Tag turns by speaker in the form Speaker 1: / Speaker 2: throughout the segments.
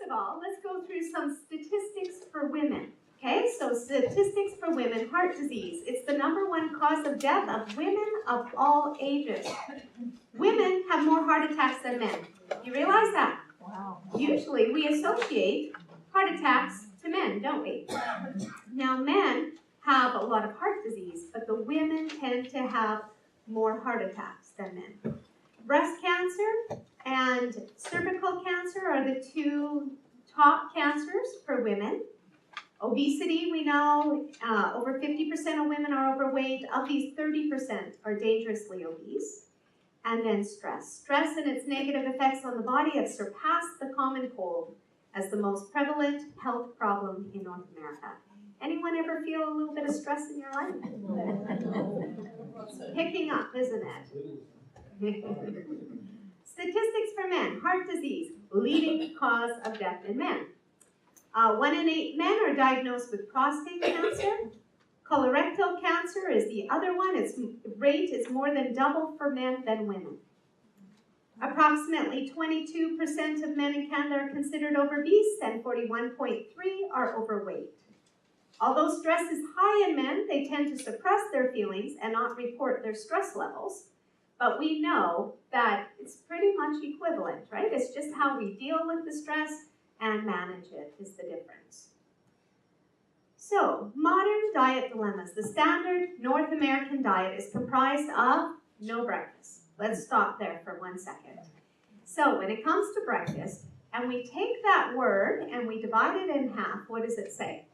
Speaker 1: of all, let's go through some statistics for women. Okay, so statistics for women, heart disease. It's the #1 cause of death of women of all ages. Women have more heart attacks than men. You realize that?
Speaker 2: Wow.
Speaker 1: Usually we associate heart attacks to men, don't we? Now men have a lot of heart disease, but the women tend to have more heart attacks than men. Breast cancer and cervical cancer are the 2 top cancers for women. Obesity, we know, over 50% of women are overweight. Of these, 30% are dangerously obese. And then stress. Stress and its negative effects on the body have surpassed the common cold as the most prevalent health problem in North America. Anyone ever feel a little bit of stress in your life? It's picking up, isn't it? Statistics for men. Heart disease, leading cause of death in men. 1 in 8 men are diagnosed with prostate cancer. Colorectal cancer is the other one. Its rate is more than double for men than women. Approximately 22% of men in Canada are considered obese and 41.3% are overweight. Although stress is high in men, they tend to suppress their feelings and not report their stress levels. But we know that it's pretty much equivalent, right? It's just how we deal with the stress and manage it is the difference. So, modern diet dilemmas. The standard North American diet is comprised of no breakfast. Let's stop there for 1 second. So, when it comes to breakfast, and we take that word and we divide it in half, what does it say?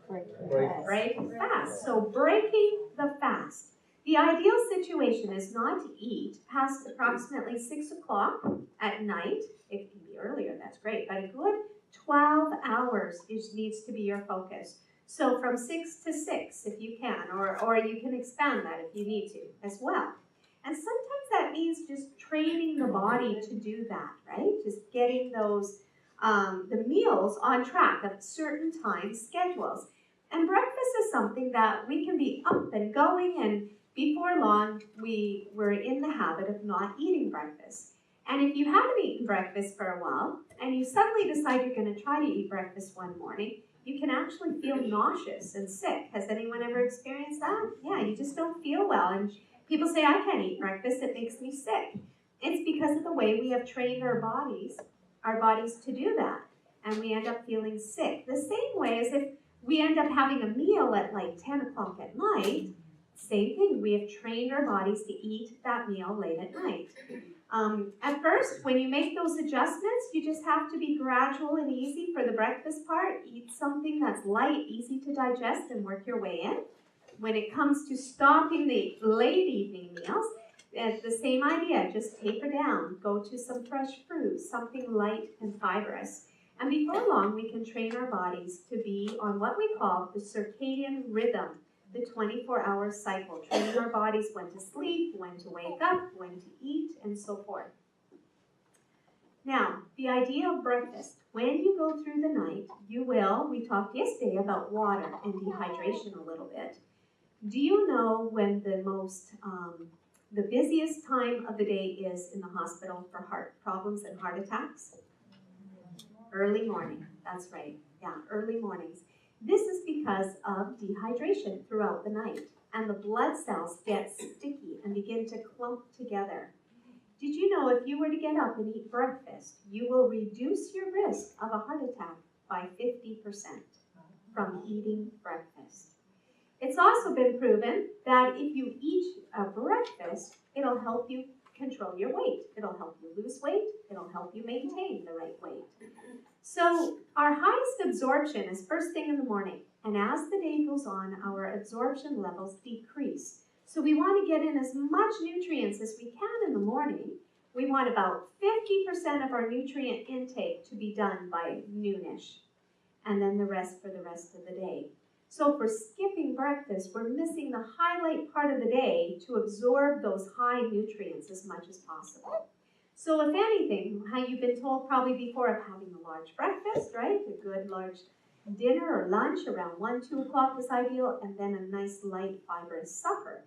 Speaker 1: Break fast. So, breaking the fast. The ideal situation is not to eat past approximately 6 o'clock at night. It can be earlier, that's great, but a good 12 hours needs to be your focus. So from 6 to 6 if you can, or you can expand that if you need to as well. And sometimes that means just training the body to do that, right? Just getting those, the meals on track of certain time schedules. And breakfast is something that we can be up and going, and before long, we were in the habit of not eating breakfast. And if you haven't eaten breakfast for a while, and you suddenly decide you're going to try to eat breakfast one morning, you can actually feel nauseous and sick. Has anyone ever experienced that? Yeah, you just don't feel well. And people say, I can't eat breakfast, it makes me sick. It's because of the way we have trained our bodies to do that. And we end up feeling sick. The same way as if we end up having a meal at like 10 o'clock at night, same thing. We have trained our bodies to eat that meal late at night. At first, when you make those adjustments, you just have to be gradual and easy for the breakfast part. Eat something that's light, easy to digest, and work your way in. When it comes to stopping the late evening meals, it's the same idea. Just taper down. Go to some fresh fruit, something light and fibrous. And before long, we can train our bodies to be on what we call the circadian rhythm, the 24-hour cycle, training our bodies when to sleep, when to wake up, when to eat, and so forth. Now, the idea of breakfast. When you go through the night, you will, we talked yesterday about water and dehydration a little bit. Do you know when the busiest time of the day is in the hospital for heart problems and heart attacks? Early morning, that's right. Yeah, early mornings. This is because of dehydration throughout the night, and the blood cells get sticky and begin to clump together. Did you know if you were to get up and eat breakfast, you will reduce your risk of a heart attack by 50% from eating breakfast? It's also been proven that if you eat a breakfast, it'll help you control your weight. It'll help you lose weight. It'll help you maintain the right weight. So our highest absorption is first thing in the morning. And as the day goes on, our absorption levels decrease. So we want to get in as much nutrients as we can in the morning. We want about 50% of our nutrient intake to be done by noonish. And then the rest for the rest of the day. So for skipping breakfast, we're missing the highlight part of the day to absorb those high nutrients as much as possible. So if anything, how you've been told probably before of having a large breakfast, right? A good large dinner or lunch around 1, 2 o'clock is ideal, and then a nice light fibrous supper.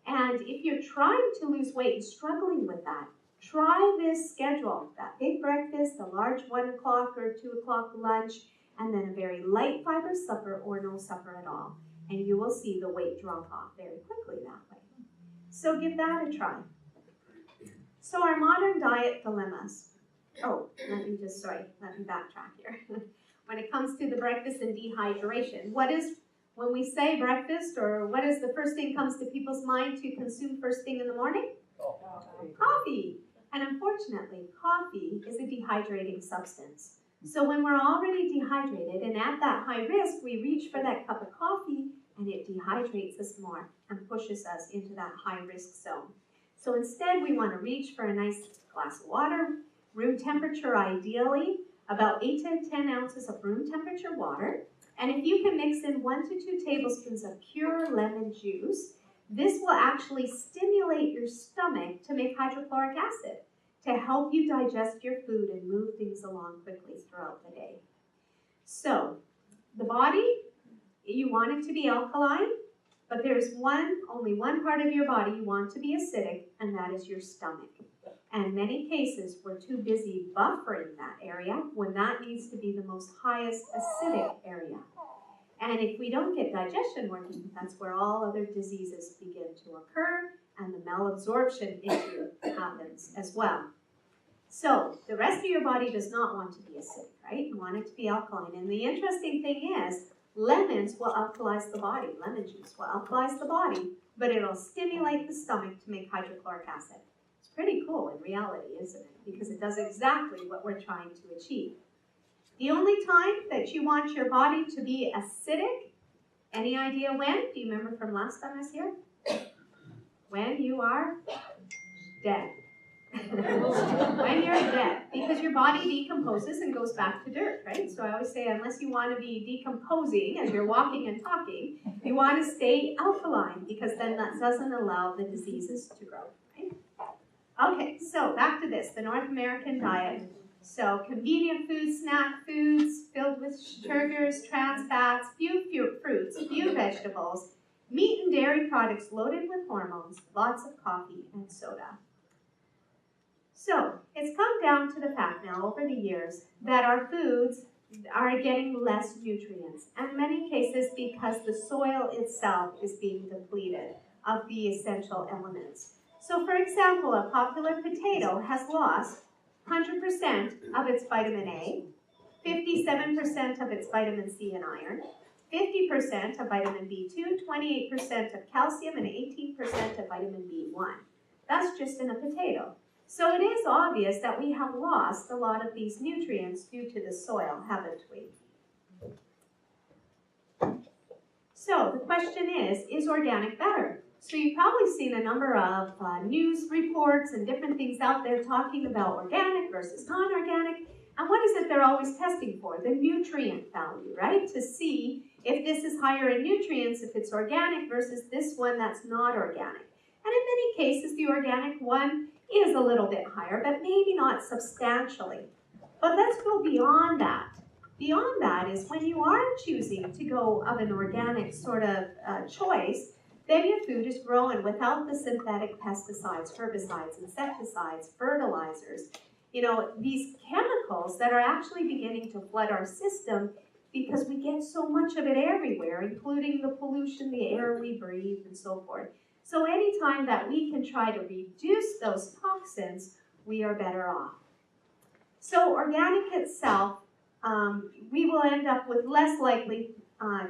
Speaker 1: And if you're trying to lose weight and struggling with that, Try this schedule, that big breakfast, a large 1 o'clock or 2 o'clock lunch, and then a very light fiber supper or no supper at all. And you will see the weight drop off very quickly that way. So give that a try. So our modern diet dilemmas. Oh, let me backtrack here. When it comes to the breakfast and dehydration, when we say breakfast, or what is the first thing comes to people's mind to consume first thing in the morning? Coffee. And unfortunately, coffee is a dehydrating substance. So when we're already dehydrated and at that high risk, we reach for that cup of coffee and it dehydrates us more and pushes us into that high risk zone. So instead, we want to reach for a nice glass of water, room temperature ideally, about 8 to 10 ounces of room temperature water. And if you can mix in 1 to 2 tablespoons of pure lemon juice, this will actually stimulate your stomach to make hydrochloric acid to help you digest your food and move things along quickly throughout the day. So, the body, you want it to be alkaline, but there's only one part of your body you want to be acidic, and that is your stomach. And in many cases, we're too busy buffering that area when that needs to be the most highest acidic area. And if we don't get digestion working, that's where all other diseases begin to occur, and the malabsorption issue happens as well. So the rest of your body does not want to be acidic, right? You want it to be alkaline. And the interesting thing is, lemons will alkalize the body. Lemon juice will alkalize the body, but it'll stimulate the stomach to make hydrochloric acid. It's pretty cool in reality, isn't it? Because it does exactly what we're trying to achieve. The only time that you want your body to be acidic, any idea when? Do you remember from last time I was here? When you are dead. When you're dead, because your body decomposes and goes back to dirt, right? So I always say, unless you want to be decomposing as you're walking and talking, you want to stay alkaline, because then that doesn't allow the diseases to grow, right? Okay, so back to this, the North American diet. So convenient foods, snack foods filled with sugars, trans fats, few fruits, few vegetables, meat and dairy products loaded with hormones, lots of coffee and soda. So it's come down to the fact now over the years that our foods are getting less nutrients, and in many cases because the soil itself is being depleted of the essential elements. So for example, a popular potato has lost 100% of its vitamin A, 57% of its vitamin C and iron, 50% of vitamin B2, 28% of calcium, and 18% of vitamin B1. That's just in a potato. So it is obvious that we have lost a lot of these nutrients due to the soil, haven't we? So the question is organic better? So you've probably seen a number of news reports and different things out there talking about organic versus non-organic. And what is it they're always testing for? The nutrient value, right? To see if this is higher in nutrients, if it's organic versus this one that's not organic. And in many cases, the organic one is a little bit higher, but maybe not substantially. But let's go beyond that. Beyond that is when you are choosing to go of an organic sort of choice, then your food is grown without the synthetic pesticides, herbicides, insecticides, fertilizers. You know, these chemicals that are actually beginning to flood our system because we get so much of it everywhere, including the pollution, the air we breathe, and so forth. So anytime that we can try to reduce those toxins, we are better off. So organic itself, we will end up with less likely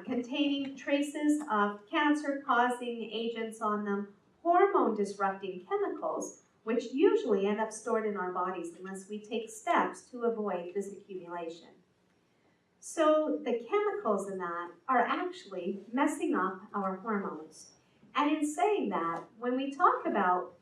Speaker 1: containing traces of cancer-causing agents on them, hormone-disrupting chemicals, which usually end up stored in our bodies unless we take steps to avoid this accumulation. So the chemicals in that are actually messing up our hormones. And in saying that, when we talk about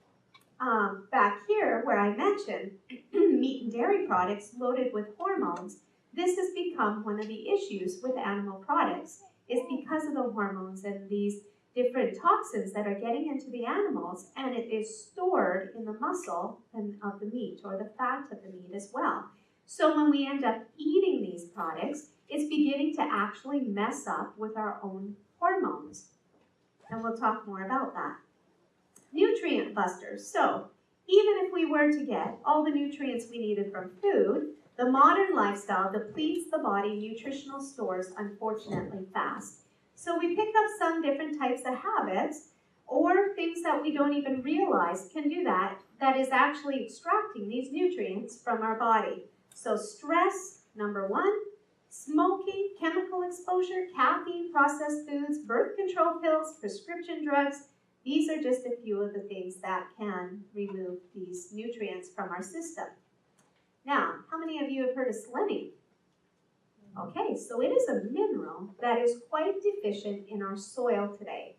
Speaker 1: back here where I mentioned meat and dairy products loaded with hormones, this has become one of the issues with animal products, is because of the hormones and these different toxins that are getting into the animals, and it is stored in the muscle of the meat or the fat of the meat as well. So when we end up eating these products, it's beginning to actually mess up with our own hormones. And we'll talk more about that. Nutrient busters. So Even if we were to get all the nutrients we needed from food, the modern lifestyle depletes the body nutritional stores, unfortunately, fast. So we pick up some different types of habits or things that we don't even realize can do that, that is actually extracting these nutrients from our body. So stress, number one, smoking, chemical exposure, caffeine, processed foods, birth control pills, prescription drugs. These are just a few of the things that can remove these nutrients from our system. Now, how many of you have heard of selenium? Okay, so it is a mineral that is quite deficient in our soil today.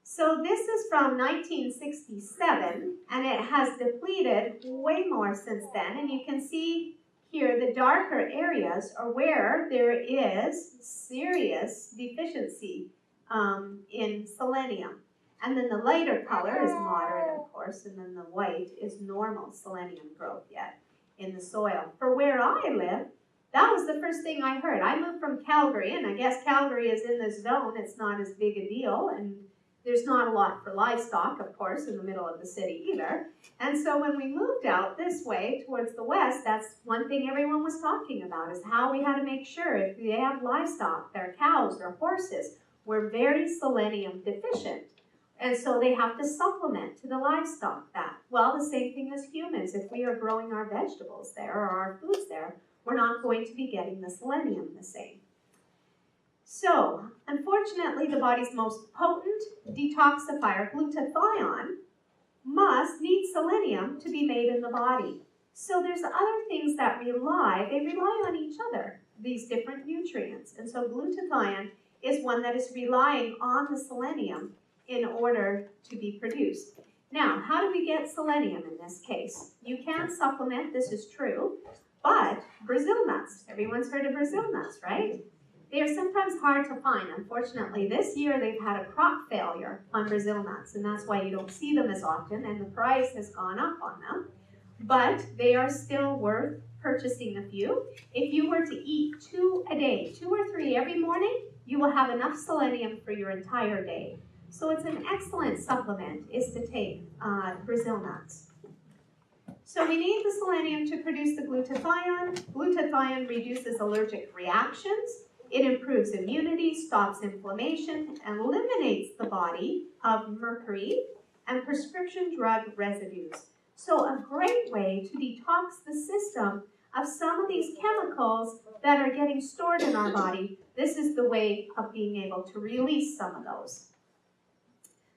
Speaker 1: So this is from 1967, and it has depleted way more since then. And you can see here the darker areas are where there is serious deficiency in selenium. And then the lighter color is moderate, of course, and then the white is normal selenium growth yet in the soil. For where I live, that was the first thing I heard. I moved from Calgary, and I guess Calgary is in this zone. It's not as big a deal, and there's not a lot for livestock, of course, in the middle of the city either. And so when we moved out this way towards the west, that's one thing everyone was talking about, is how we had to make sure if they have livestock, their cows, their horses, were very selenium deficient. And so they have to supplement to the livestock that. Well, the same thing as humans. If we are growing our vegetables there or our foods there, we're not going to be getting the selenium the same. So, unfortunately, the body's most potent detoxifier, glutathione, must need selenium to be made in the body. So there's other things that they rely on each other, these different nutrients. And so glutathione is one that is relying on the selenium in order to be produced. Now, how do we get selenium in this case? You can supplement, this is true, but Brazil nuts, everyone's heard of Brazil nuts, right? They are sometimes hard to find. Unfortunately, this year they've had a crop failure on Brazil nuts, and that's why you don't see them as often, and the price has gone up on them. But they are still worth purchasing a few. If you were to eat 2 a day, 2 or 3 every morning, you will have enough selenium for your entire day. So it's an excellent supplement is to take Brazil nuts. So we need the selenium to produce the glutathione. Glutathione reduces allergic reactions. It improves immunity, stops inflammation, and eliminates the body of mercury and prescription drug residues. So a great way to detox the system of some of these chemicals that are getting stored in our body. This is the way of being able to release some of those.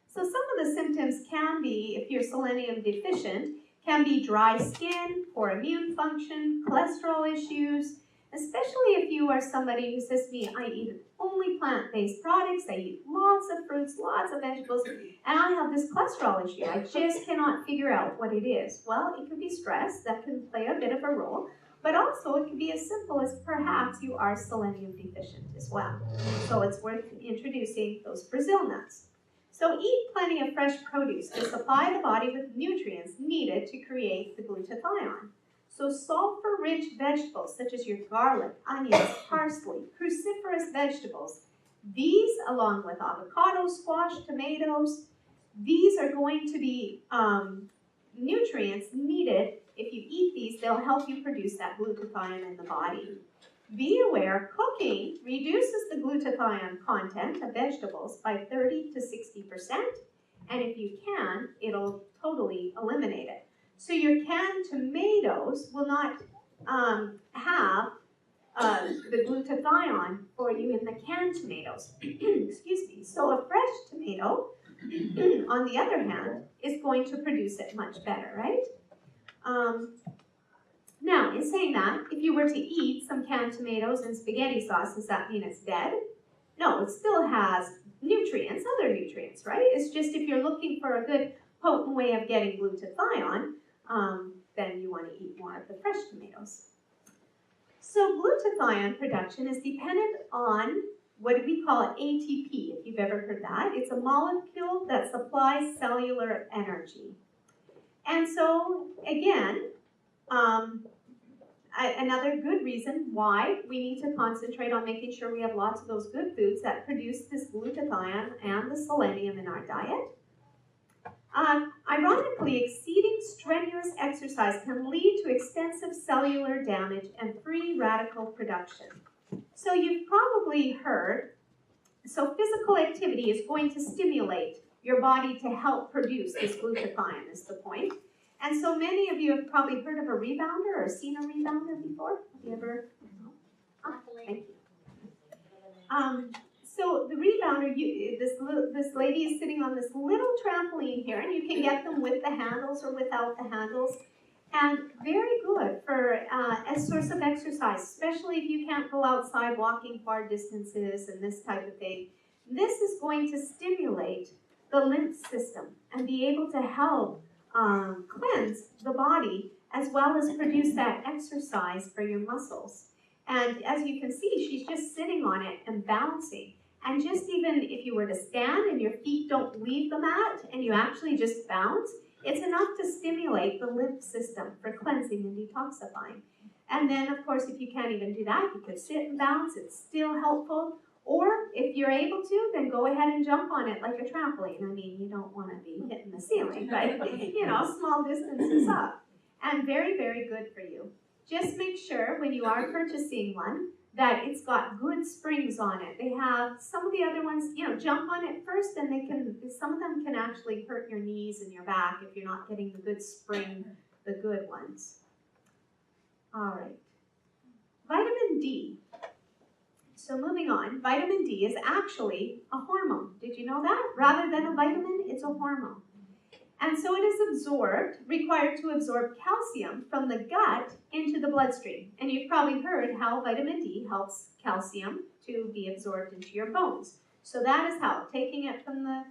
Speaker 1: So some of the symptoms can be, if you're selenium deficient, can be dry skin, poor immune function, cholesterol issues, especially if you are somebody who says to me, I eat only plant-based products, I eat lots of fruits, lots of vegetables, and I have this cholesterol issue. I just cannot figure out what it is. Well, it could be stress, that can play a bit of a role, but also it can be as simple as perhaps you are selenium deficient as well. So it's worth introducing those Brazil nuts. So eat plenty of fresh produce to supply the body with nutrients needed to create the glutathione. So sulfur-rich vegetables such as your garlic, onions, parsley, cruciferous vegetables, these along with avocado, squash, tomatoes, these are going to be nutrients needed. If you eat these, they'll help you produce that glutathione in the body. Be aware, cooking reduces the glutathione content of vegetables by 30 to 60%, and if you can, it'll totally eliminate it. So your canned tomatoes will not have the glutathione for you in the canned tomatoes. Excuse me. So a fresh tomato, on the other hand, is going to produce it much better, right? Now, in saying that, if you were to eat some canned tomatoes and spaghetti sauce, does that mean it's dead? No, it still has nutrients, other nutrients, right? It's just if you're looking for a good potent way of getting glutathione, then you want to eat more of the fresh tomatoes. So glutathione production is dependent on what we call ATP, if you've ever heard that. It's a molecule that supplies cellular energy. And so, again, another good reason why we need to concentrate on making sure we have lots of those good foods that produce this glutathione and the selenium in our diet. Ironically, exceeding strenuous exercise can lead to extensive cellular damage and free radical production. So you've probably heard, so physical activity is going to stimulate your body to help produce this glutathione is the point. And so many of you have probably heard of a rebounder or seen a rebounder before. Have you ever? Oh, thank you. So the rebounder, this lady is sitting on this little trampoline here, and you can get them with the handles or without the handles. And very good for a source of exercise, especially if you can't go outside walking far distances and this type of thing. This is going to stimulate the lymph system and be able to help cleanse the body as well as produce that exercise for your muscles. And as you can see, she's just sitting on it and bouncing. And just even if you were to stand and your feet don't leave the mat and you actually just bounce, it's enough to stimulate the lymph system for cleansing and detoxifying. And then, of course, if you can't even do that, you could sit and bounce. It's still helpful. Or if you're able to, then go ahead and jump on it like a trampoline. I mean, you don't want to be hitting the ceiling, but, you know, small distances up. And very, very good for you. Just make sure when you are purchasing one that it's got good springs on it. They have some of the other ones, you know, jump on it first, and some of them can actually hurt your knees and your back if you're not getting the good spring, the good ones. All right. Vitamin D. So moving on, vitamin D is actually a hormone. Did you know that? Rather than a vitamin, it's a hormone. And so it is required to absorb calcium from the gut into the bloodstream. And you've probably heard how vitamin D helps calcium to be absorbed into your bones. So that is how, taking it from the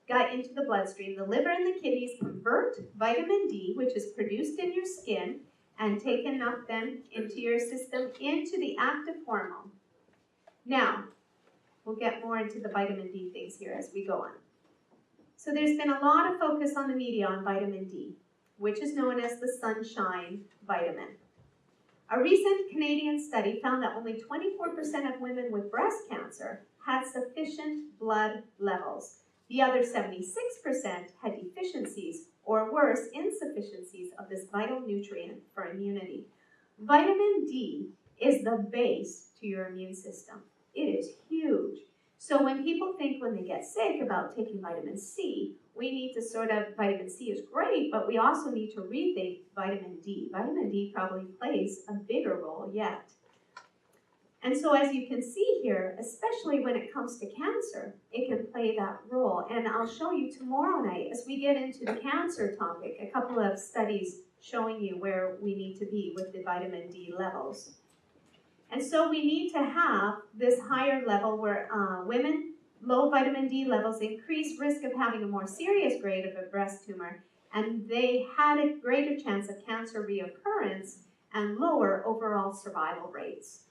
Speaker 1: gut into the bloodstream, the liver and the kidneys convert vitamin D, which is produced in your skin, and taken up then into your system, into the active hormone. Now, we'll get more into the vitamin D things here as we go on. So there's been a lot of focus on the media on vitamin D, which is known as the sunshine vitamin. A recent Canadian study found that only 24% of women with breast cancer had sufficient blood levels. The other 76% had deficiencies, or worse, insufficiencies of this vital nutrient for immunity. Vitamin D is the base to your immune system. It is huge. So when people think when they get sick about taking vitamin C, we need to vitamin C is great, but we also need to rethink vitamin D. Vitamin D probably plays a bigger role yet. And so as you can see here, especially when it comes to cancer, it can play that role. And I'll show you tomorrow night, as we get into the cancer topic, a couple of studies showing you where we need to be with the vitamin D levels. And so we need to have this higher level where women, low vitamin D levels increase risk of having a more serious grade of a breast tumor, and they had a greater chance of cancer reoccurrence and lower overall survival rates.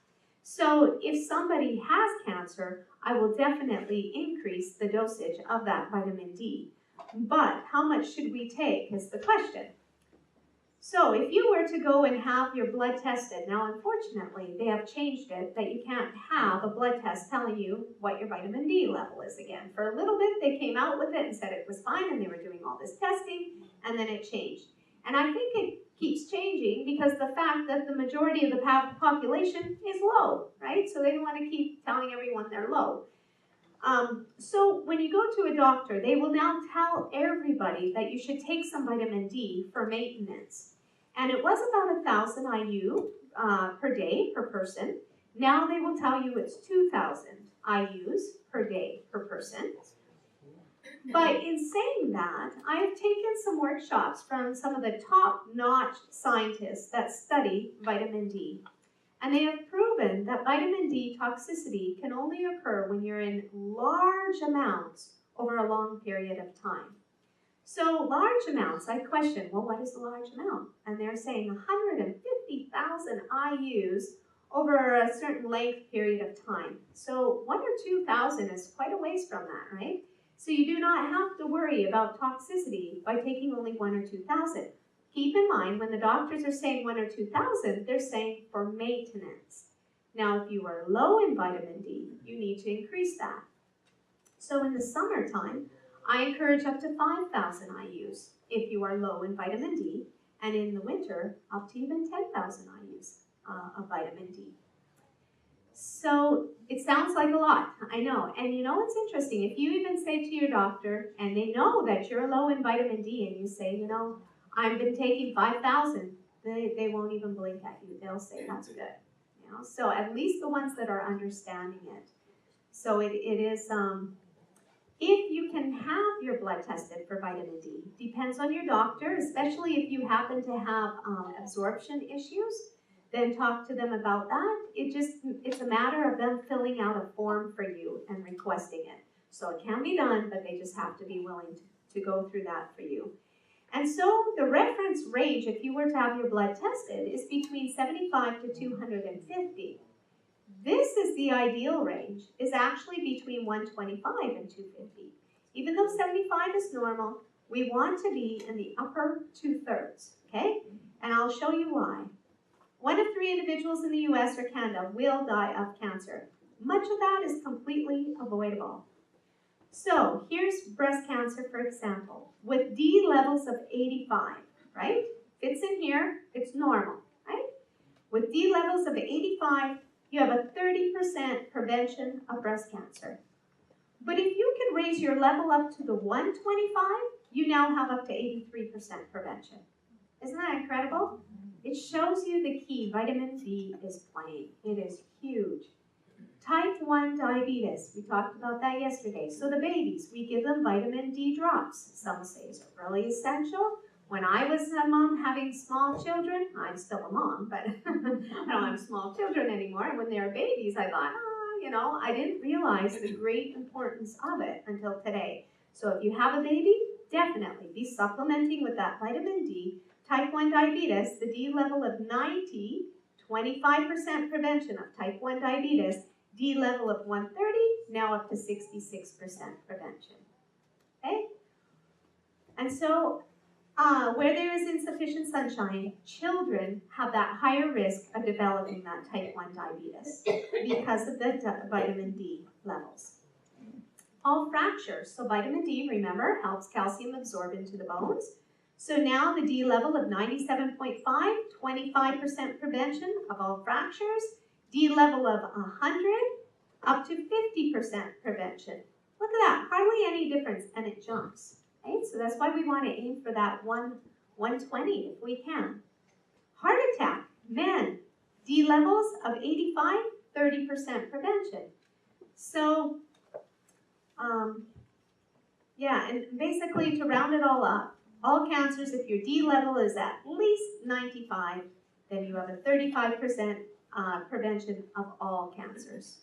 Speaker 1: So if somebody has cancer, I will definitely increase the dosage of that vitamin D. But how much should we take is the question. So if you were to go and have your blood tested, now unfortunately they have changed it that you can't have a blood test telling you what your vitamin D level is again. For a little bit they came out with it and said it was fine and they were doing all this testing, and then it changed. And I think it keeps changing because the fact that the majority of the population is low, right? So they don't want to keep telling everyone they're low. So when you go to a doctor, they will now tell everybody that you should take some vitamin D for maintenance. And it was about 1,000 IU per day per person. Now they will tell you it's 2,000 IUs per day per person. But in saying that, I have taken some workshops from some of the top-notch scientists that study vitamin D. And they have proven that vitamin D toxicity can only occur when you're in large amounts over a long period of time. So large amounts, I question, well, what is a large amount? And they're saying 150,000 IUs over a certain length period of time. So 1 or 2,000 is quite a ways from that, right? So you do not have to worry about toxicity by taking only 1 or 2,000. Keep in mind, when the doctors are saying 1 or 2,000, they're saying for maintenance. Now, if you are low in vitamin D, you need to increase that. So in the summertime, I encourage up to 5,000 IUs if you are low in vitamin D, and in the winter, up to even 10,000 IUs of vitamin D. So it sounds like a lot, I know. And you know what's interesting? If you even say to your doctor, and they know that you're low in vitamin D, and you say, you know, I've been taking 5,000, they won't even blink at you. They'll say, that's good. You know? So at least the ones that are understanding it. So it is, if you can have your blood tested for vitamin D, depends on your doctor, especially if you happen to have absorption issues, then talk to them about that. It's a matter of them filling out a form for you and requesting it. So it can be done, but they just have to be willing to go through that for you. And so the reference range, if you were to have your blood tested, is between 75 to 250. This is the ideal range, is actually between 125 and 250. Even though 75 is normal, we want to be in the upper 2/3, okay? And I'll show you why. 1 of 3 individuals in the US or Canada will die of cancer. Much of that is completely avoidable. So here's breast cancer, for example, with D levels of 85, right? Fits in here, it's normal, right? With D levels of 85, you have a 30% prevention of breast cancer. But if you can raise your level up to the 125, you now have up to 83% prevention. Isn't that incredible? It shows you the key. Vitamin D is playing. It is huge. Type 1 diabetes, we talked about that yesterday. So the babies, we give them vitamin D drops. Some say it's really essential. When I was a mom having small children, I'm still a mom, but I don't have small children anymore. And when they were babies, I thought, you know, I didn't realize the great importance of it until today. So if you have a baby, definitely be supplementing with that vitamin D. Type 1 diabetes, the D level of 90, 25% prevention of type 1 diabetes. D level of 130, now up to 66% prevention. Okay? And so, where there is insufficient sunshine, children have that higher risk of developing that type 1 diabetes because of the vitamin D levels. All fractures, so vitamin D, remember, helps calcium absorb into the bones. So now the D level of 97.5, 25% prevention of all fractures. D level of 100, up to 50% prevention. Look at that, hardly any difference, and it jumps. Right? So that's why we want to aim for that 120 if we can. Heart attack, men, D levels of 85, 30% prevention. So, yeah, and basically to round it all up, all cancers, if your D level is at least 95, then you have a 35% prevention of all cancers.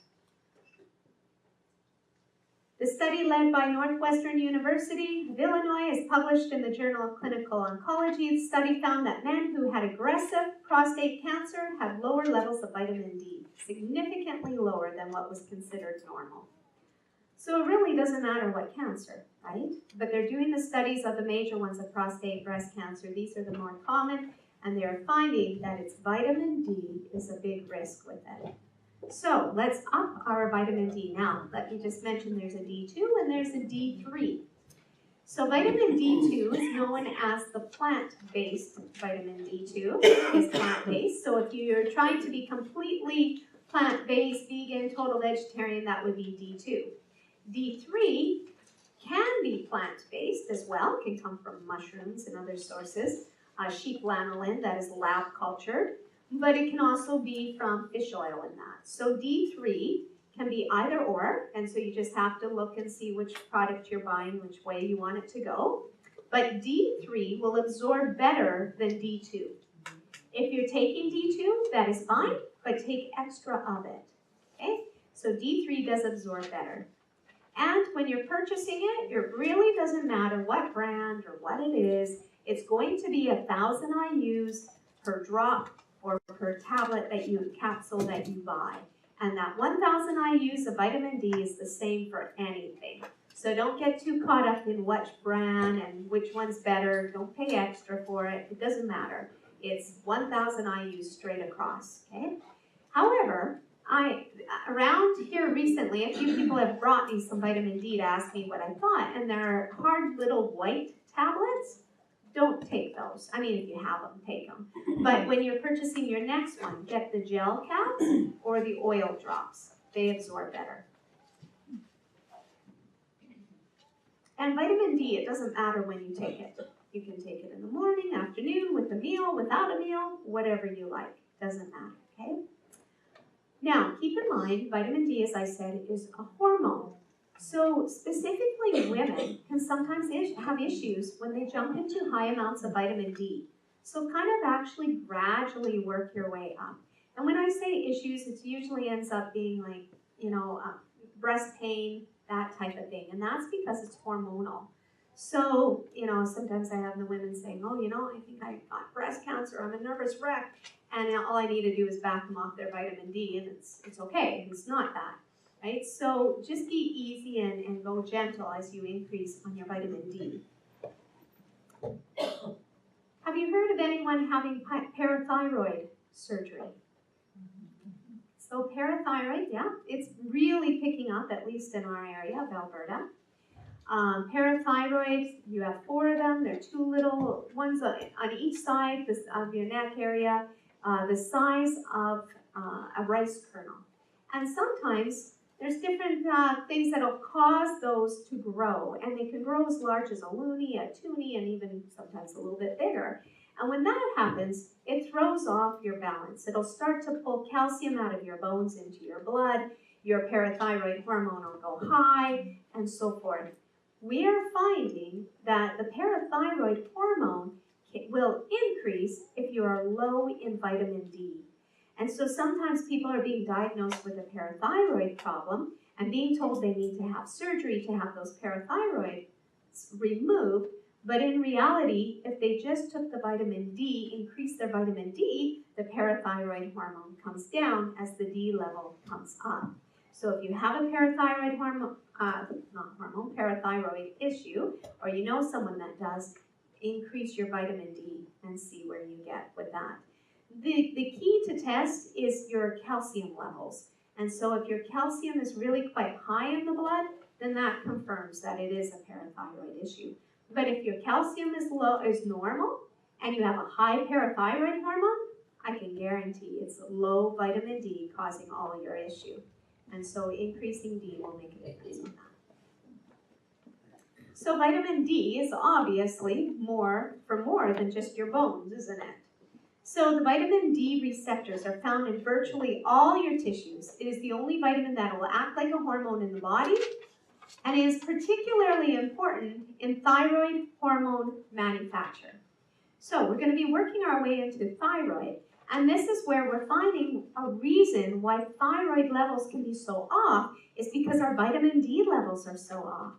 Speaker 1: The study led by Northwestern University of Illinois is published in the Journal of Clinical Oncology. The study found that men who had aggressive prostate cancer had lower levels of vitamin D, significantly lower than what was considered normal. So it really doesn't matter what cancer, right? But they're doing the studies of the major ones of prostate, breast cancer. These are the more common, and they're finding that it's vitamin D is a big risk with it. So let's up our vitamin D. Now, let me just mention there's a D2 and there's a D3. So vitamin D2 is known as the plant-based vitamin D2. It's plant-based. So if you're trying to be completely plant-based, vegan, total vegetarian, that would be D2. D3 can be plant-based as well. It can come from mushrooms and other sources. Sheep lanolin, that is lab cultured. But it can also be from fish oil in that. So D3 can be either or, and so you just have to look and see which product you're buying, which way you want it to go. But D3 will absorb better than D2. If you're taking D2, that is fine, but take extra of it, okay? So D3 does absorb better. And when you're purchasing it, it really doesn't matter what brand or what it is. It's going to be 1,000 IUs per drop or per tablet capsule that you buy. And that 1,000 IUs of vitamin D is the same for anything. So don't get too caught up in which brand and which one's better. Don't pay extra for it. It doesn't matter. It's 1,000 IUs straight across, okay? However, Around here recently, a few people have brought me some vitamin D to ask me what I thought, and they're hard little white tablets. Don't take those. I mean, if you have them, take them. But when you're purchasing your next one, get the gel caps or the oil drops. They absorb better. And vitamin D, it doesn't matter when you take it. You can take it in the morning, afternoon, with a meal, without a meal, whatever you like. Doesn't matter, okay? Now, keep in mind, vitamin D, as I said, is a hormone. So specifically women can sometimes have issues when they jump into high amounts of vitamin D. So kind of actually gradually work your way up. And when I say issues, it usually ends up being like, breast pain, that type of thing. And that's because it's hormonal. So, sometimes I have the women saying, oh, I think I got breast cancer, I'm a nervous wreck. And all I need to do is back them off their vitamin D, and it's okay. It's not that, right? So just be easy and go gentle as you increase on your vitamin D. Have you heard of anyone having parathyroid surgery? So parathyroid, yeah, it's really picking up, at least in our area of Alberta. Parathyroid, you have 4 of them. They're 2 little ones on each side of your neck area, the size of a rice kernel. And sometimes there's different things that will cause those to grow, and they can grow as large as a loonie, a toonie, and even sometimes a little bit bigger. And when that happens, it throws off your balance. It'll start to pull calcium out of your bones into your blood, your parathyroid hormone will go high, and so forth. We are finding that the parathyroid hormone will increase if you are low in vitamin D. And so sometimes people are being diagnosed with a parathyroid problem and being told they need to have surgery to have those parathyroids removed. But in reality, if they just took the vitamin D, increased their vitamin D, the parathyroid hormone comes down as the D level comes up. So if you have a parathyroid parathyroid issue, or you know someone that does, increase your vitamin D and see where you get with that. The key to test is your calcium levels. And so if your calcium is really quite high in the blood, then that confirms that it is a parathyroid issue. But if your calcium is normal, and you have a high parathyroid hormone, I can guarantee it's low vitamin D causing all your issue. And so increasing D will make a difference on that. So vitamin D is obviously more than just your bones, isn't it? So the vitamin D receptors are found in virtually all your tissues. It is the only vitamin that will act like a hormone in the body, and is particularly important in thyroid hormone manufacture. So we're going to be working our way into thyroid, and this is where we're finding a reason why thyroid levels can be so off is because our vitamin D levels are so off.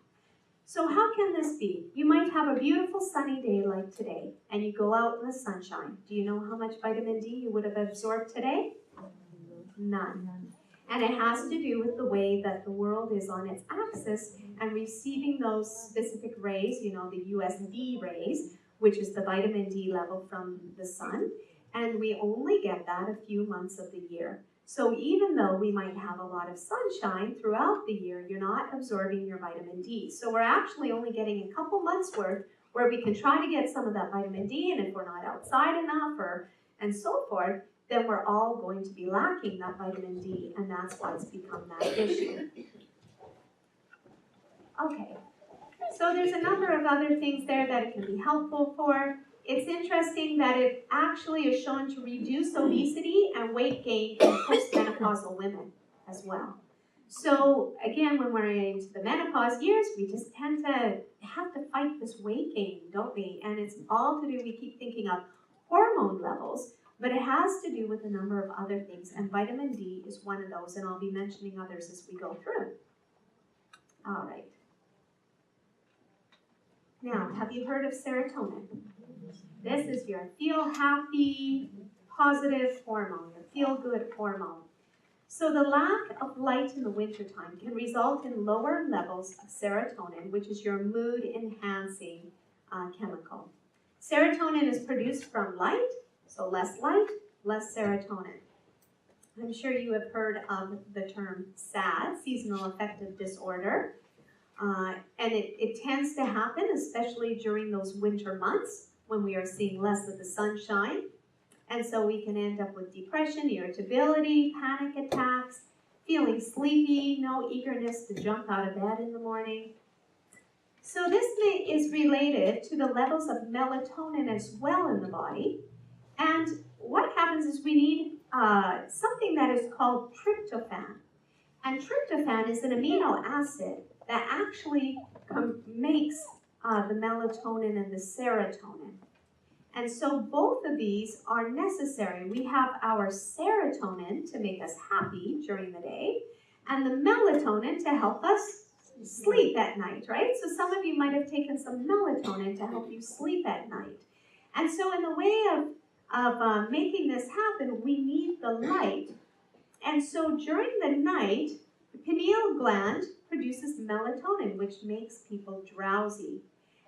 Speaker 1: So how can this be? You might have a beautiful sunny day like today, and you go out in the sunshine. Do you know how much vitamin D you would have absorbed today? None. And it has to do with the way that the world is on its axis and receiving those specific rays, the USD rays, which is the vitamin D level from the sun. And we only get that a few months of the year. So even though we might have a lot of sunshine throughout the year, you're not absorbing your vitamin D. So we're actually only getting a couple months worth where we can try to get some of that vitamin D, and if we're not outside enough and so forth, then we're all going to be lacking that vitamin D, and that's why it's become that issue. Okay, so there's a number of other things there that it can be helpful for. It's interesting that it actually is shown to reduce obesity and weight gain in postmenopausal women as well. So again, when we're into the menopause years, we just tend to have to fight this weight gain, don't we? And it's all to do, we keep thinking of hormone levels, but it has to do with a number of other things, and vitamin D is one of those, and I'll be mentioning others as we go through. All right. Now, have you heard of serotonin? This is your feel happy, positive hormone, your feel good hormone. So the lack of light in the wintertime can result in lower levels of serotonin, which is your mood enhancing chemical. Serotonin is produced from light, so less light, less serotonin. I'm sure you have heard of the term SAD, seasonal affective disorder. And it tends to happen, especially during those winter months when we are seeing less of the sunshine. And so we can end up with depression, irritability, panic attacks, feeling sleepy, no eagerness to jump out of bed in the morning. So this is related to the levels of melatonin as well in the body. And what happens is we need something that is called tryptophan. And tryptophan is an amino acid that actually makes the melatonin and the serotonin. And so both of these are necessary. We have our serotonin to make us happy during the day, and the melatonin to help us sleep at night, right? So some of you might have taken some melatonin to help you sleep at night. And so in the way of making this happen, we need the light. And so during the night, the pineal gland produces melatonin, which makes people drowsy.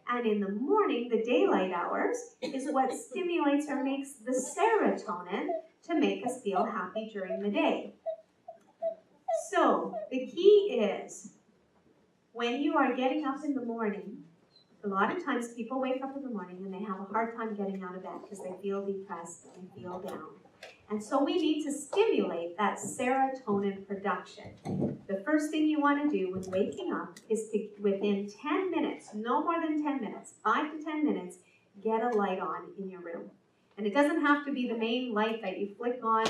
Speaker 1: And in the morning, the daylight hours, is what stimulates or makes the serotonin to make us feel happy during the day. So the key is, when you are getting up in the morning, a lot of times people wake up in the morning and they have a hard time getting out of bed because they feel depressed and they feel down. And so we need to stimulate that serotonin production. The first thing you want to do when waking up is to, within 10 minutes, no more than 10 minutes, 5 to 10 minutes, get a light on in your room. And it doesn't have to be the main light that you flick on,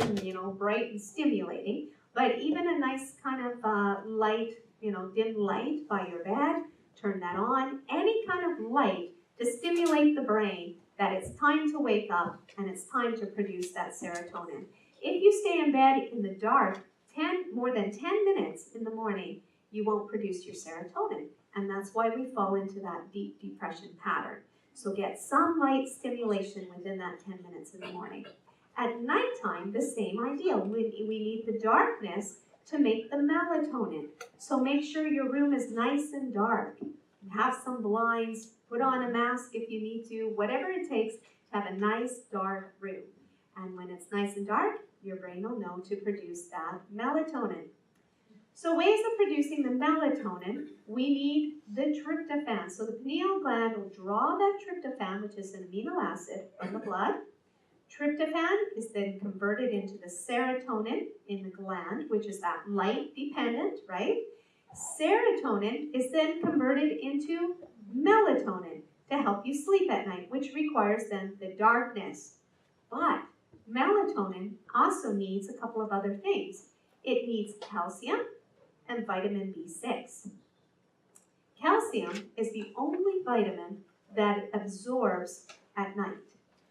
Speaker 1: bright and stimulating, but even a nice kind of light, dim light by your bed, turn that on. Any kind of light to stimulate the brain that it's time to wake up and it's time to produce that serotonin. If you stay in bed in the dark more than 10 minutes in the morning, you won't produce your serotonin. And that's why we fall into that deep depression pattern. So get some light stimulation within that 10 minutes in the morning. At nighttime, the same idea. We need the darkness to make the melatonin. So make sure your room is nice and dark. Have some blinds, put on a mask if you need to, whatever it takes to have a nice dark room. And when it's nice and dark, your brain will know to produce that melatonin. So ways of producing the melatonin, we need the tryptophan. So the pineal gland will draw that tryptophan, which is an amino acid, from the blood. Tryptophan is then converted into the serotonin in the gland, which is that light dependent, right? Serotonin is then converted into melatonin to help you sleep at night, which requires then the darkness. But melatonin also needs a couple of other things. It needs calcium and vitamin B6. Calcium is the only vitamin that absorbs at night.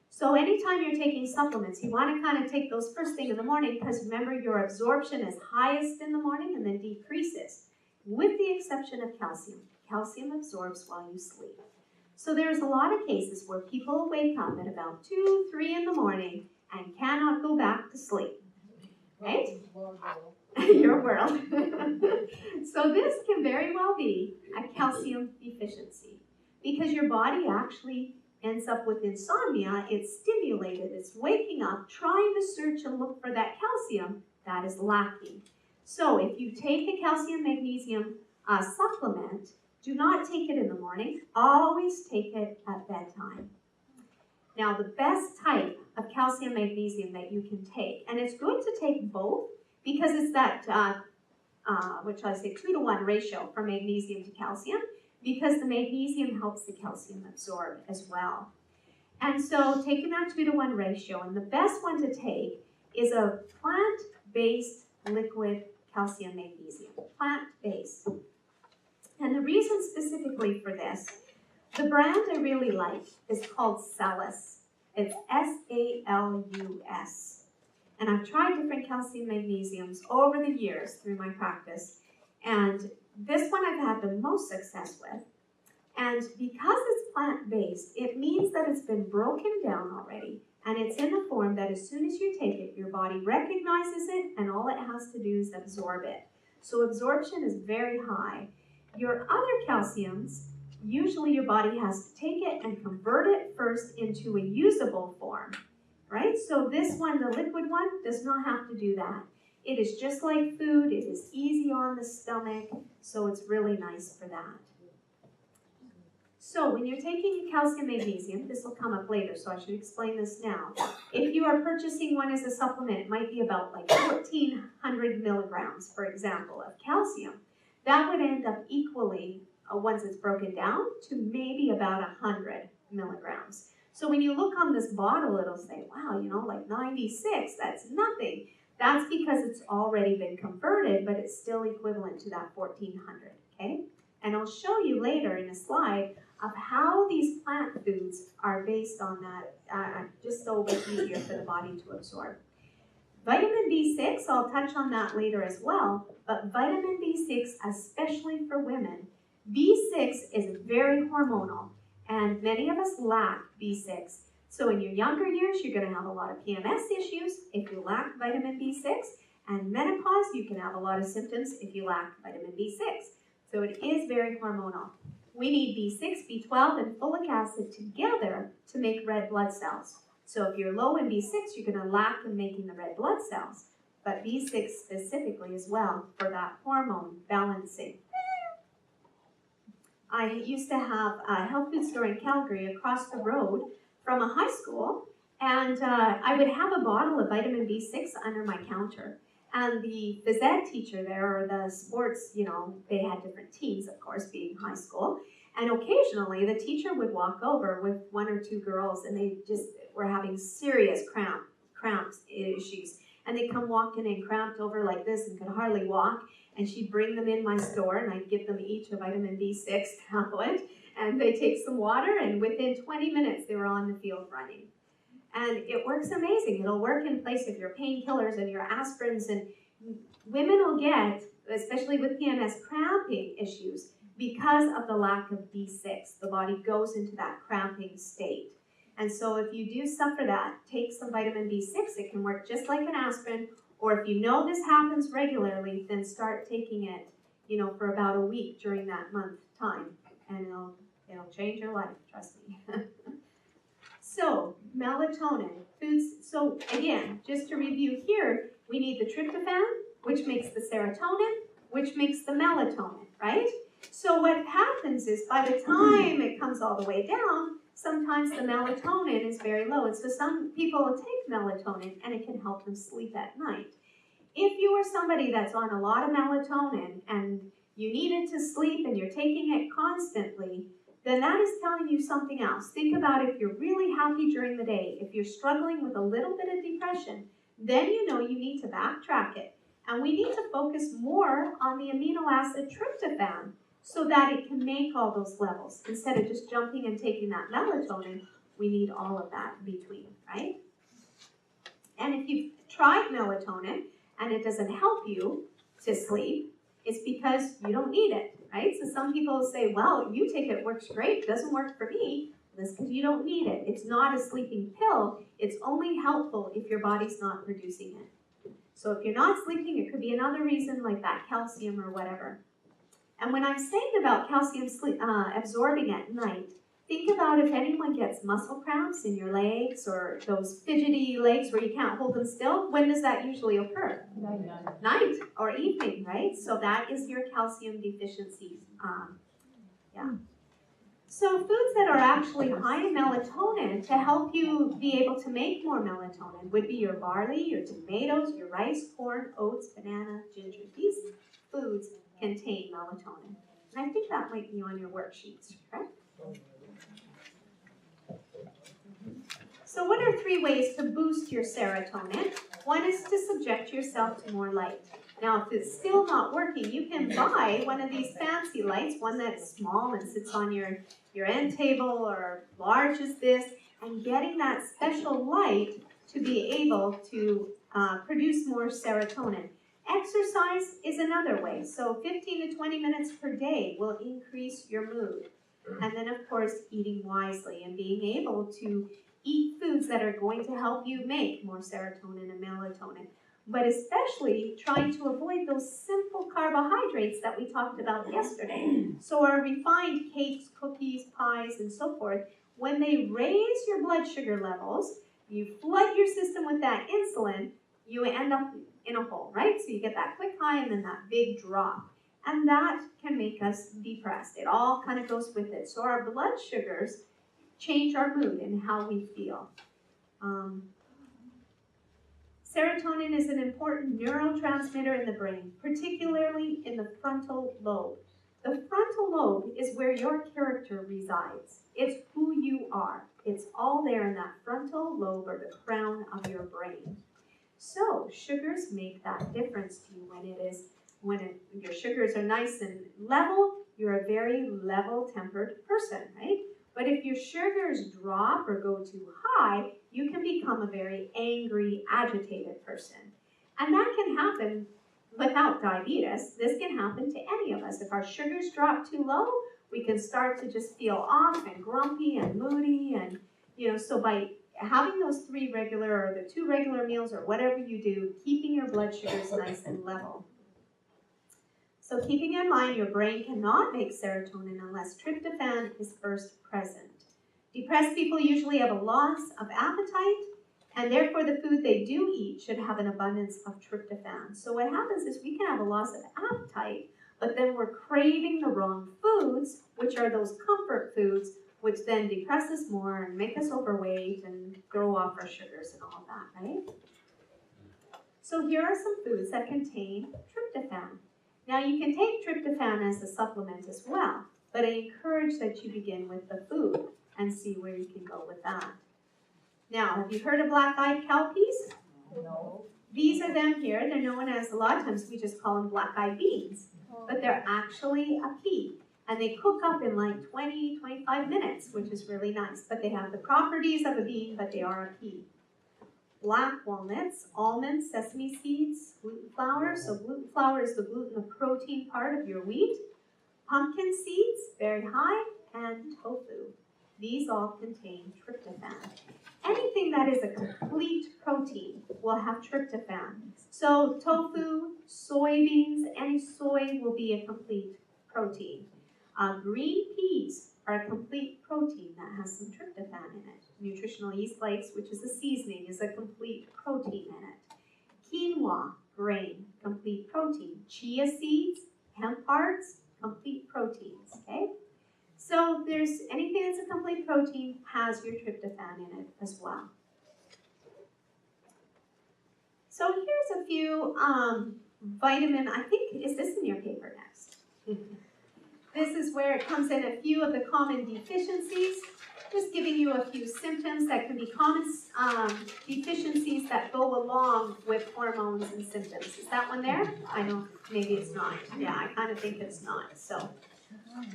Speaker 1: So anytime you're taking supplements, you want to kind of take those first thing in the morning, because remember, your absorption is highest in the morning and then decreases, with the exception of calcium. Calcium absorbs while you sleep. So there's a lot of cases where people wake up at about 2, 3 in the morning and cannot go back to sleep, right? Your world. So this can very well be a calcium deficiency, because your body actually ends up with insomnia. It's stimulated, it's waking up, trying to search and look for that calcium that is lacking. So if you take a calcium magnesium supplement, do not take it in the morning, always take it at bedtime. Now the best type of calcium magnesium that you can take, and it's good to take both, because it's that, 2-to-1 ratio from magnesium to calcium, because the magnesium helps the calcium absorb as well. And so taking that 2-to-1 ratio, and the best one to take is a plant-based liquid calcium magnesium, plant-based. And the reason specifically for this, the brand I really like is called Salus. It's S-A-L-U-S. And I've tried different calcium magnesiums over the years through my practice, and this one I've had the most success with. And because it's plant-based, it means that it's been broken down already, and it's in the form that as soon as you take it, your body recognizes it, and all it has to do is absorb it. So absorption is very high. Your other calciums, usually your body has to take it and convert it first into a usable form, right? So this one, the liquid one, does not have to do that. It is just like food. It is easy on the stomach, so it's really nice for that. So when you're taking calcium magnesium, this will come up later, so I should explain this now. If you are purchasing one as a supplement, it might be about like 1,400 milligrams, for example, of calcium. That would end up equally, once it's broken down, to maybe about 100 milligrams. So when you look on this bottle, it'll say, wow, you know, like 96, that's nothing. That's because it's already been converted, but it's still equivalent to that 1,400, okay? And I'll show you later in a slide of how these plant foods are based on that, just so it's easier for the body to absorb. Vitamin B6, I'll touch on that later as well, but vitamin B6, especially for women, B6 is very hormonal, and many of us lack B6. So in your younger years, you're going to have a lot of PMS issues if you lack vitamin B6, and menopause, you can have a lot of symptoms if you lack vitamin B6. So it is very hormonal. We need B6, B12, and folic acid together to make red blood cells. So if you're low in B6, you're going to lack in making the red blood cells, but B6 specifically as well for that hormone balancing. I used to have a health food store in Calgary across the road from a high school, and I would have a bottle of vitamin B6 under my counter. And the phys ed teacher there, or the sports, you know, they had different teams, of course, being high school. And occasionally the teacher would walk over with one or two girls, and they just were having serious cramps issues. And they'd come walking in cramped over like this and could hardly walk. And she'd bring them in my store, and I'd give them each a vitamin B6 tablet. And they'd take some water, and within 20 minutes, they were on the field running. And it works amazing. It'll work in place of your painkillers and your aspirins. And women will get, especially with PMS, cramping issues because of the lack of B6. The body goes into that cramping state. And so if you do suffer that, take some vitamin B6. It can work just like an aspirin. Or if you know this happens regularly, then start taking it, you know, for about a week during that month time. And it'll change your life, trust me. So, melatonin, foods. So again, just to review here, we need the tryptophan, which makes the serotonin, which makes the melatonin, right? So what happens is by the time it comes all the way down, sometimes the melatonin is very low. And so some people will take melatonin and it can help them sleep at night. If you are somebody that's on a lot of melatonin and you need it to sleep and you're taking it constantly, then that is telling you something else. Think about if you're really happy during the day, if you're struggling with a little bit of depression, then you know you need to backtrack it. And we need to focus more on the amino acid tryptophan so that it can make all those levels. Instead of just jumping and taking that melatonin, we need all of that in between, right? And if you've tried melatonin and it doesn't help you to sleep, it's because you don't need it, right? So some people say, well, you take it, works great, doesn't work for me. That's because you don't need it. It's not a sleeping pill. It's only helpful if your body's not producing it. So if you're not sleeping, it could be another reason like that calcium or whatever. And when I'm saying about calcium absorbing at night, think about if anyone gets muscle cramps in your legs or those fidgety legs where you can't hold them still, when does that usually occur? Night or evening, right? So that is your calcium deficiency. So foods that are actually high in melatonin to help you be able to make more melatonin would be your barley, your tomatoes, your rice, corn, oats, banana, ginger. These foods contain melatonin. And I think that might be on your worksheets, correct? So what are 3 ways to boost your serotonin? One is to subject yourself to more light. Now, if it's still not working, you can buy one of these fancy lights, one that's small and sits on your end table or large as this, and getting that special light to be able to produce more serotonin. Exercise is another way. So 15 to 20 minutes per day will increase your mood. And then, of course, eating wisely and being able to eat foods that are going to help you make more serotonin and melatonin. But especially trying to avoid those simple carbohydrates that we talked about yesterday. So our refined cakes, cookies, pies, and so forth, when they raise your blood sugar levels, You flood your system with that insulin, you end up in a hole, right? So you get that quick high and then that big drop. And that can make us depressed. It all kind of goes with it. So our blood sugars change our mood and how we feel. Serotonin is an important neurotransmitter in the brain, particularly in the frontal lobe. The frontal lobe is where your character resides. It's who you are. It's all there in that frontal lobe or the crown of your brain. So sugars make that difference to you when your sugars are nice and level, you're a very level-tempered person, right? But if your sugars drop or go too high, you can become a very angry, agitated person. And that can happen without diabetes. This can happen to any of us. If our sugars drop too low, we can start to just feel off and grumpy and moody. And, so by having those 3 regular or the 2 regular meals or whatever you do, keeping your blood sugars nice and level. So keeping in mind your brain cannot make serotonin unless tryptophan is first present. Depressed people usually have a loss of appetite, and therefore the food they do eat should have an abundance of tryptophan. So what happens is we can have a loss of appetite, but then we're craving the wrong foods, which are those comfort foods, which then depress us more and make us overweight and throw off our sugars and all that, right? So here are some foods that contain tryptophan. Now you can take tryptophan as a supplement as well, but I encourage that you begin with the food and see where you can go with that. Now, have you heard of black-eyed cowpeas?
Speaker 2: No.
Speaker 1: These are them here. They're known as, a lot of times we just call them black-eyed beans, but they're actually a pea. And they cook up in like 20, 25 minutes, which is really nice. But they have the properties of a bean, but they are a pea. Black walnuts, almonds, sesame seeds, gluten flour. So gluten flour is the gluten, the protein part of your wheat. Pumpkin seeds, very high, and tofu. These all contain tryptophan. Anything that is a complete protein will have tryptophan. So tofu, soybeans, any soy will be a complete protein. Green peas are a complete protein that has some tryptophan in it. Nutritional yeast flakes, which is a seasoning, is a complete protein in it. Quinoa, grain, complete protein. Chia seeds, hemp hearts, complete proteins, okay? So there's anything that's a complete protein has your tryptophan in it as well. So here's a few vitamin, I think, is this in your paper next? This is where it comes in a few of the common deficiencies, just giving you a few symptoms that can be common deficiencies that go along with hormones and symptoms. Is that one there? I know, maybe it's not. Yeah, I kind of think it's not. So,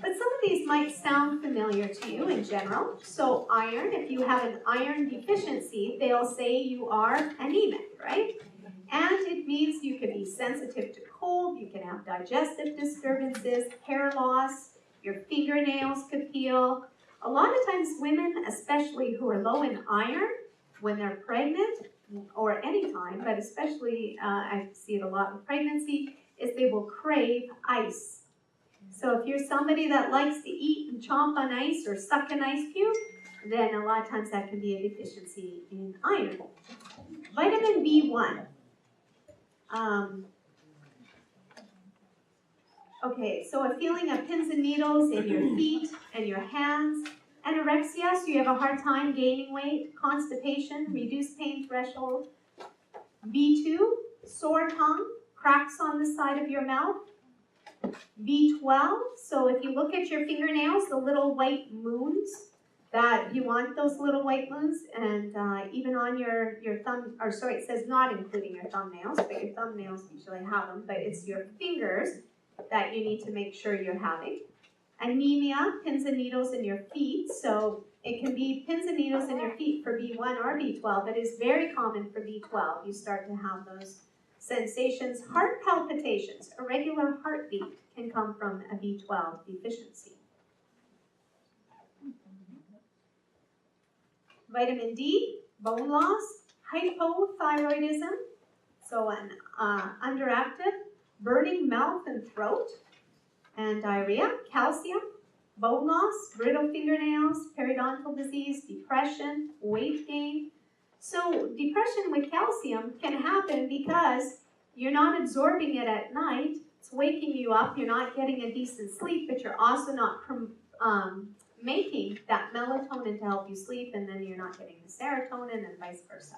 Speaker 1: but some of these might sound familiar to you in general. So iron, if you have an iron deficiency, they'll say you are anemic, right? And it means you can be sensitive to cold, you can have digestive disturbances, hair loss, your fingernails could peel. A lot of times women, especially who are low in iron, when they're pregnant, or any time, but especially I see it a lot with pregnancy, is they will crave ice. So if you're somebody that likes to eat and chomp on ice or suck an ice cube, then a lot of times that can be a deficiency in iron. Vitamin B1. Okay, so a feeling of pins and needles in your feet and your hands. Anorexia, so you have a hard time gaining weight. Constipation, reduced pain threshold. B2, sore tongue, cracks on the side of your mouth. B12, so if you look at your fingernails, the little white moons, that you want those little white moons, and even on your thumb, or sorry, it says not including your thumbnails, but your thumbnails usually have them, but it's your fingers that you need to make sure you're having. Anemia, pins and needles in your feet, so it can be pins and needles in your feet for B1 or B12, but it's very common for B12. You start to have those sensations. Heart palpitations, irregular heartbeat can come from a B12 deficiency. Vitamin D, bone loss, hypothyroidism, so an underactive, burning mouth and throat, and diarrhea, calcium, bone loss, brittle fingernails, periodontal disease, depression, weight gain, So depression with calcium can happen because you're not absorbing it at night. It's waking you up. You're not getting a decent sleep, but you're also not making that melatonin to help you sleep, and then you're not getting the serotonin and vice versa.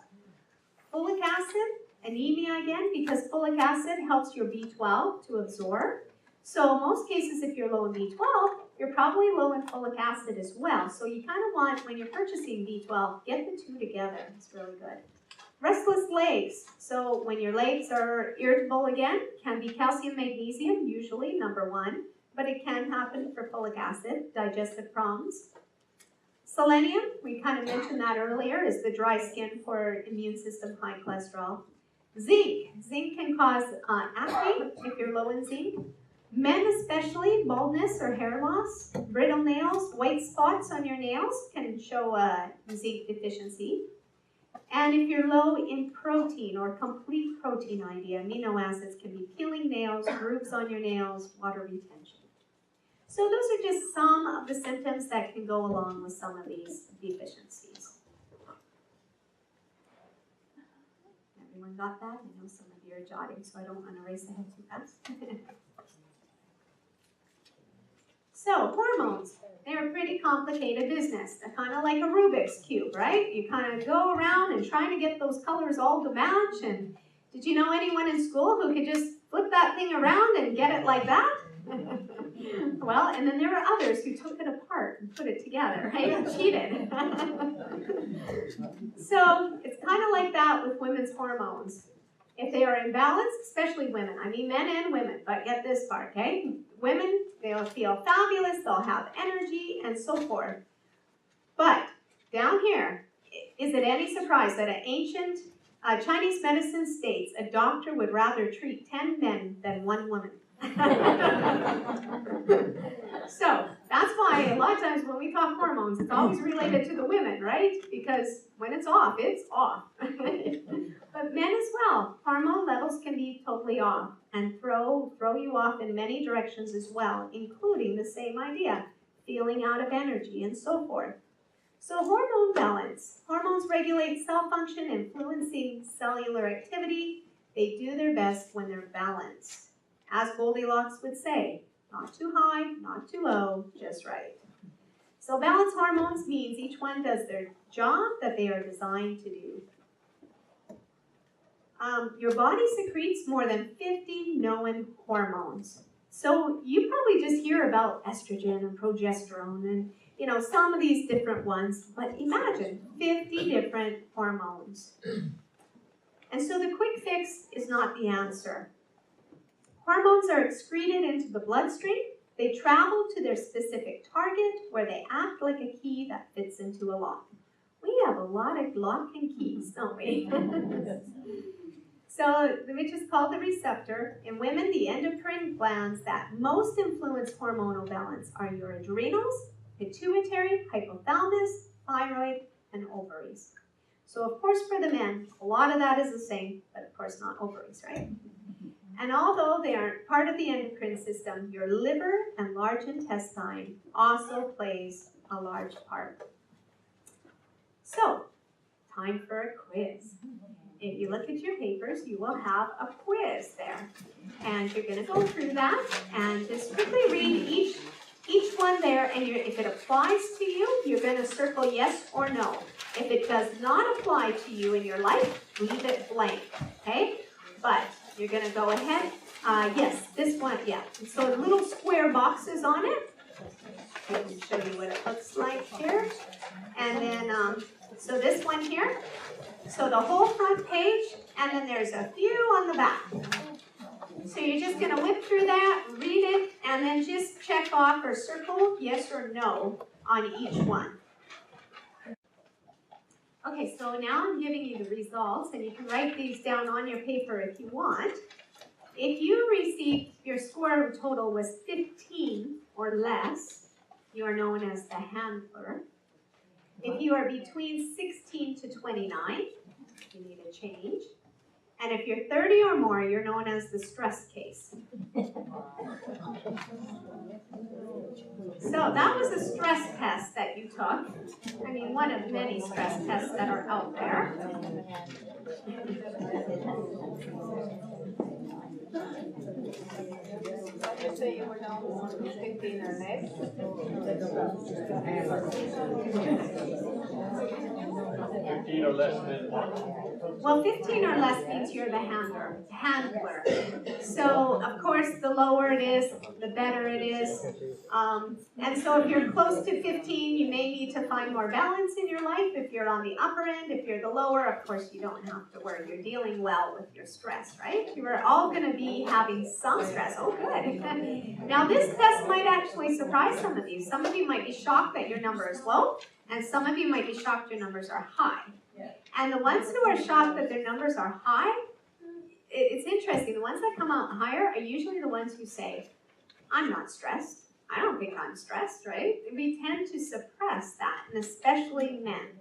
Speaker 1: Folic acid, anemia again, because folic acid helps your B12 to absorb. So in most cases, if you're low in B12, you're probably low in folic acid as well. So you kind of want, when you're purchasing B12, get the two together. It's really good. Restless legs. So when your legs are irritable again, can be calcium, magnesium, usually number one, but it can happen for folic acid, digestive problems. Selenium, we kind of mentioned that earlier, is the dry skin for immune system, high cholesterol. Zinc. Zinc can cause acne if you're low in zinc. Men especially, baldness or hair loss, brittle nails, white spots on your nails can show a zinc deficiency. And if you're low in protein or complete protein idea, amino acids can be peeling nails, grooves on your nails, water retention. So those are just some of the symptoms that can go along with some of these deficiencies. Everyone got that? I know some of you are jotting, so I don't want to race ahead too fast. So, hormones, they're a pretty complicated business. They're kind of like a Rubik's Cube, right? You kind of go around and trying to get those colors all to match. And did you know anyone in school who could just flip that thing around and get it like that? Well, and then there were others who took it apart and put it together, right? And cheated. So, it's kind of like that with women's hormones. If they are imbalanced, especially women, I mean men and women, but get this part, okay? Women, they'll feel fabulous, they'll have energy, and so forth. But down here, is it any surprise that an ancient Chinese medicine states a doctor would rather treat 10 men than 1 woman? So that's why a lot of times when we talk hormones, it's always related to the women, right? Because when it's off, it's off. But men as well, hormone levels can be totally off and throw you off in many directions as well, including the same idea, feeling out of energy and so forth. So hormone balance. Hormones regulate cell function, influencing cellular activity. They do their best when they're balanced. As Goldilocks would say, not too high, not too low, just right. So balanced hormones means each one does their job that they are designed to do. Your body secretes more than 50 known hormones. So you probably just hear about estrogen and progesterone and some of these different ones, but imagine 50 different hormones. And so the quick fix is not the answer. Hormones are excreted into the bloodstream. They travel to their specific target where they act like a key that fits into a lock. We have a lot of lock and keys, don't we? So, which is called the receptor. In women, the endocrine glands that most influence hormonal balance are your adrenals, pituitary, hypothalamus, thyroid, and ovaries. So, of course, for the men, a lot of that is the same, but of course not ovaries, right? And although they aren't part of the endocrine system, your liver and large intestine also plays a large part. So, time for a quiz. If you look at your papers, you will have a quiz there. And you're going to go through that and just quickly read each one there. And if it applies to you, you're going to circle yes or no. If it does not apply to you in your life, leave it blank, okay? But you're going to go ahead. Yes, this one, yeah. So little square boxes on it. I can show you what it looks like here. And then, so this one here. So the whole front page, and then there's a few on the back. So you're just going to whip through that, read it, and then just check off or circle yes or no on each one. Okay, so now I'm giving you the results, and you can write these down on your paper if you want. If you received, your score total was 15 or less, you are known as the handler. If you are between 16 to 29, you need a change. And if you're 30 or more, you're known as the stress case. So that was a stress test that you took. I mean, one of many stress tests that are out there.
Speaker 2: You say you were down 15 or less?
Speaker 3: 15 or less than what?
Speaker 1: Well, 15 or less means you're the handler. So, of course, the lower it is, the better it is. And so if you're close to 15, you may need to find more balance in your life. If you're on the upper end, if you're the lower, of course, you don't have to worry. You're dealing well with your stress, right? You are all going to be having some stress. Oh, good. Now, this test might actually surprise some of you. Some of you might be shocked that your number is low, and some of you might be shocked your numbers are high. And the ones who are shocked that their numbers are high, it's interesting. The ones that come out higher are usually the ones who say, I'm not stressed. I don't think I'm stressed, right? We tend to suppress that, and especially men.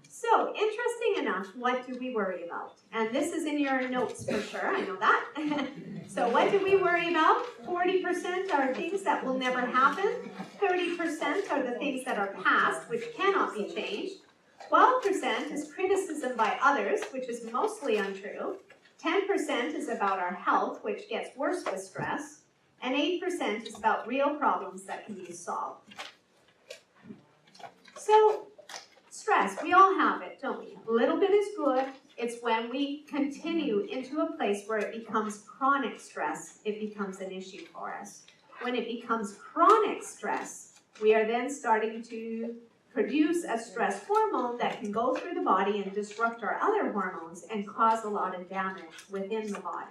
Speaker 1: So, interesting enough, what do we worry about? And this is in your notes for sure, I know that. So what do we worry about? 40% are things that will never happen. 30% are the things that are past, which cannot be changed. 12% is criticism by others, which is mostly untrue. 10% is about our health, which gets worse with stress. And 8% is about real problems that can be solved. So, stress, we all have it, don't we? A little bit is good. It's when we continue into a place where it becomes chronic stress, it becomes an issue for us. When it becomes chronic stress, we are then starting to produce a stress hormone that can go through the body and disrupt our other hormones and cause a lot of damage within the body.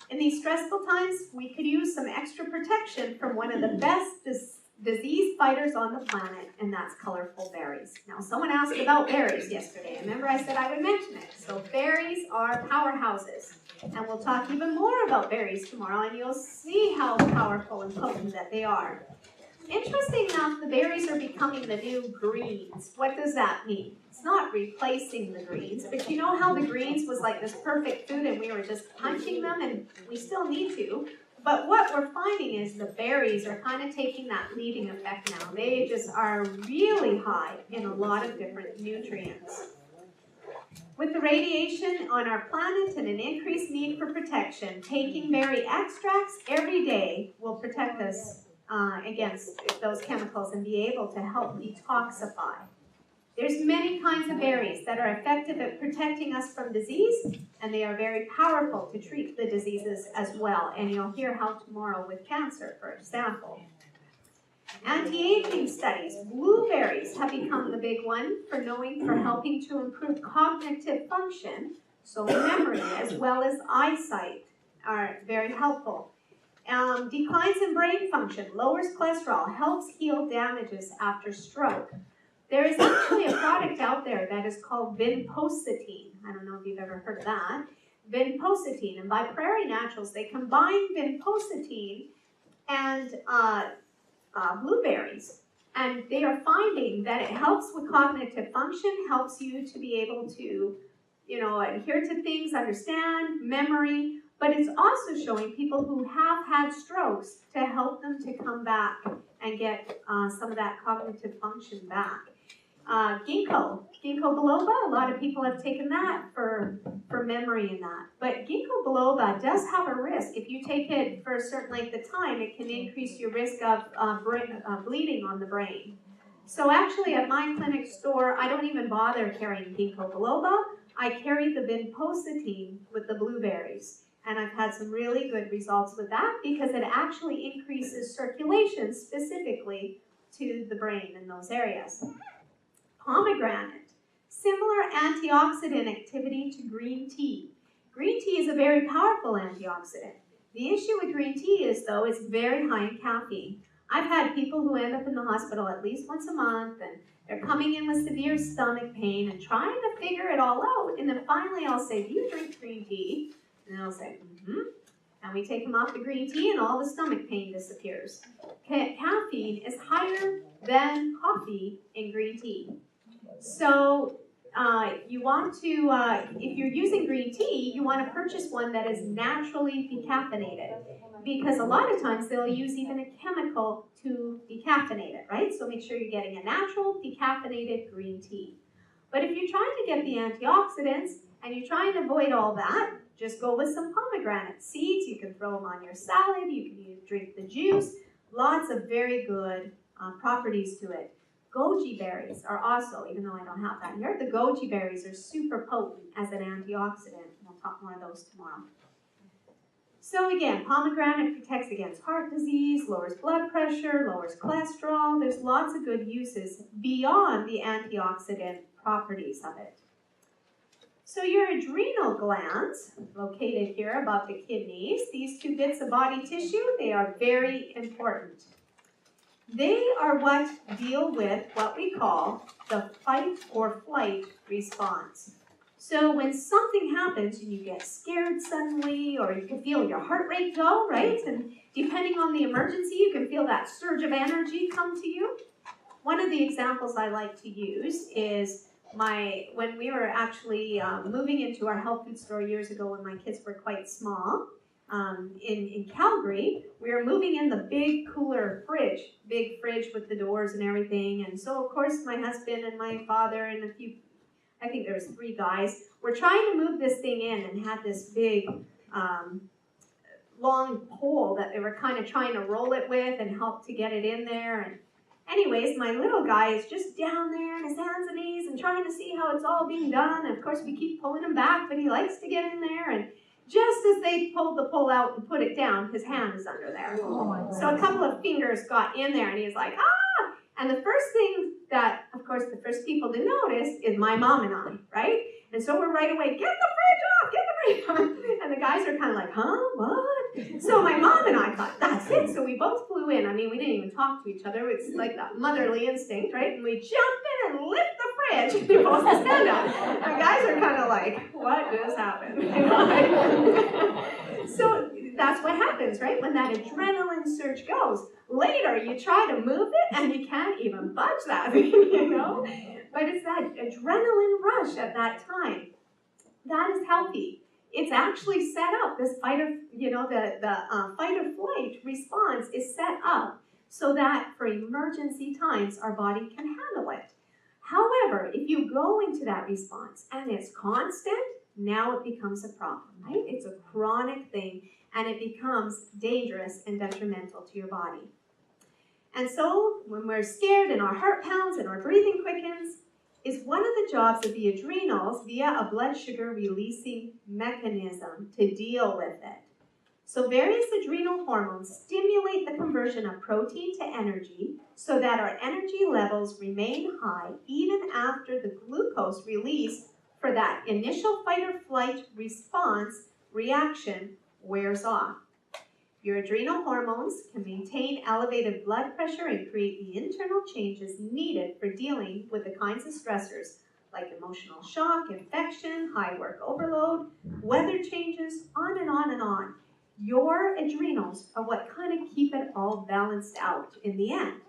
Speaker 1: In these stressful times, we could use some extra protection from one of the best disease fighters on the planet, and that's colorful berries. Now, someone asked about berries yesterday. Remember I said I would mention it. So berries are powerhouses, and we'll talk even more about berries tomorrow, and you'll see how powerful and potent that they are. Interesting enough, the berries are becoming the new greens. What does that mean? It's not replacing the greens, but you know how the greens was like this perfect food and we were just punching them, and we still need to. But what we're finding is the berries are kind of taking that leading effect now. They just are really high in a lot of different nutrients. With the radiation on our planet and an increased need for protection, taking berry extracts every day will protect us against those chemicals and be able to help detoxify. There's many kinds of berries that are effective at protecting us from disease, and they are very powerful to treat the diseases as well. And you'll hear how tomorrow with cancer, for example. Anti-aging studies. Blueberries have become the big one for helping to improve cognitive function, so memory as well as eyesight are very helpful. Declines in brain function, lowers cholesterol, helps heal damages after stroke. There is actually a product out there that is called vinpocetine. I don't know if you've ever heard of that. Vinpocetine, and by Prairie Naturals, they combine vinpocetine and blueberries. And they are finding that it helps with cognitive function, helps you to be able to, adhere to things, understand, memory, but it's also showing people who have had strokes to help them to come back and get some of that cognitive function back. Ginkgo biloba, a lot of people have taken that for memory and that. But ginkgo biloba does have a risk. If you take it for a certain length of time, it can increase your risk of bleeding on the brain. So actually at my clinic store, I don't even bother carrying ginkgo biloba. I carry the vinpocetine with the blueberries. And I've had some really good results with that because it actually increases circulation specifically to the brain in those areas. Pomegranate, similar antioxidant activity to green tea. Green tea is a very powerful antioxidant. The issue with green tea is, though, it's very high in caffeine. I've had people who end up in the hospital at least once a month, and they're coming in with severe stomach pain and trying to figure it all out. And then finally I'll say, do you drink green tea? And they'll say, and we take them off the green tea and all the stomach pain disappears. Caffeine is higher than coffee in green tea. So you want to, if you're using green tea, you want to purchase one that is naturally decaffeinated, because a lot of times they'll use even a chemical to decaffeinate it, right? So make sure you're getting a natural decaffeinated green tea. But if you're trying to get the antioxidants and you try and avoid all that, just go with some pomegranate seeds. You can throw them on your salad. You can drink the juice. Lots of very good properties to it. Goji berries are also, even though I don't have that here, the goji berries are super potent as an antioxidant. We'll talk more of those tomorrow. So again, pomegranate protects against heart disease, lowers blood pressure, lowers cholesterol. There's lots of good uses beyond the antioxidant properties of it. So your adrenal glands, located here above the kidneys, these two bits of body tissue, they are very important. They are what deal with what we call the fight or flight response. So when something happens and you get scared suddenly, or you can feel your heart rate go, right? And depending on the emergency, you can feel that surge of energy come to you. One of the examples I like to use is when we were actually moving into our health food store years ago when my kids were quite small, in Calgary, we were moving in the big cooler fridge, big fridge with the doors and everything. And so, of course, my husband and my father and a few, I think there was 3 guys, were trying to move this thing in and had this big long pole that they were kind of trying to roll it with and help to get it in there. And anyways, my little guy is just down there on his hands and knees and trying to see how it's all being done. And of course, we keep pulling him back, but he likes to get in there. And just as they pulled the pole out and put it down, his hand is under there. So a couple of fingers got in there, and he's like, ah! And the first thing that, of course, the first people to notice is my mom and I, right? And so we're right away, get the fridge off, get the fridge off. And the guys are kind of like, huh, what? So my mom and I thought, that's it. So we both flew in. I mean, we didn't even talk to each other. It's like that motherly instinct, right? And we jumped in and lift the fridge. And we both stand up. And the guys are kind of like, what just happened? So that's what happens, right? When that adrenaline surge goes. Later, you try to move it, and you can't even budge that thing, you know? But it's that adrenaline rush at that time. That is healthy. It's actually set up, this fight or, the fight or flight response is set up so that for emergency times, our body can handle it. However, if you go into that response and it's constant, now it becomes a problem, right? It's a chronic thing, and it becomes dangerous and detrimental to your body. And so, when we're scared and our heart pounds and our breathing quickens, is one of the jobs of the adrenals via a blood sugar releasing mechanism to deal with it. So various adrenal hormones stimulate the conversion of protein to energy so that our energy levels remain high even after the glucose release for that initial fight or flight response reaction wears off. Your adrenal hormones can maintain elevated blood pressure and create the internal changes needed for dealing with the kinds of stressors like emotional shock, infection, high work overload, weather changes, on and on and on. Your adrenals are what kind of keep it all balanced out in the end.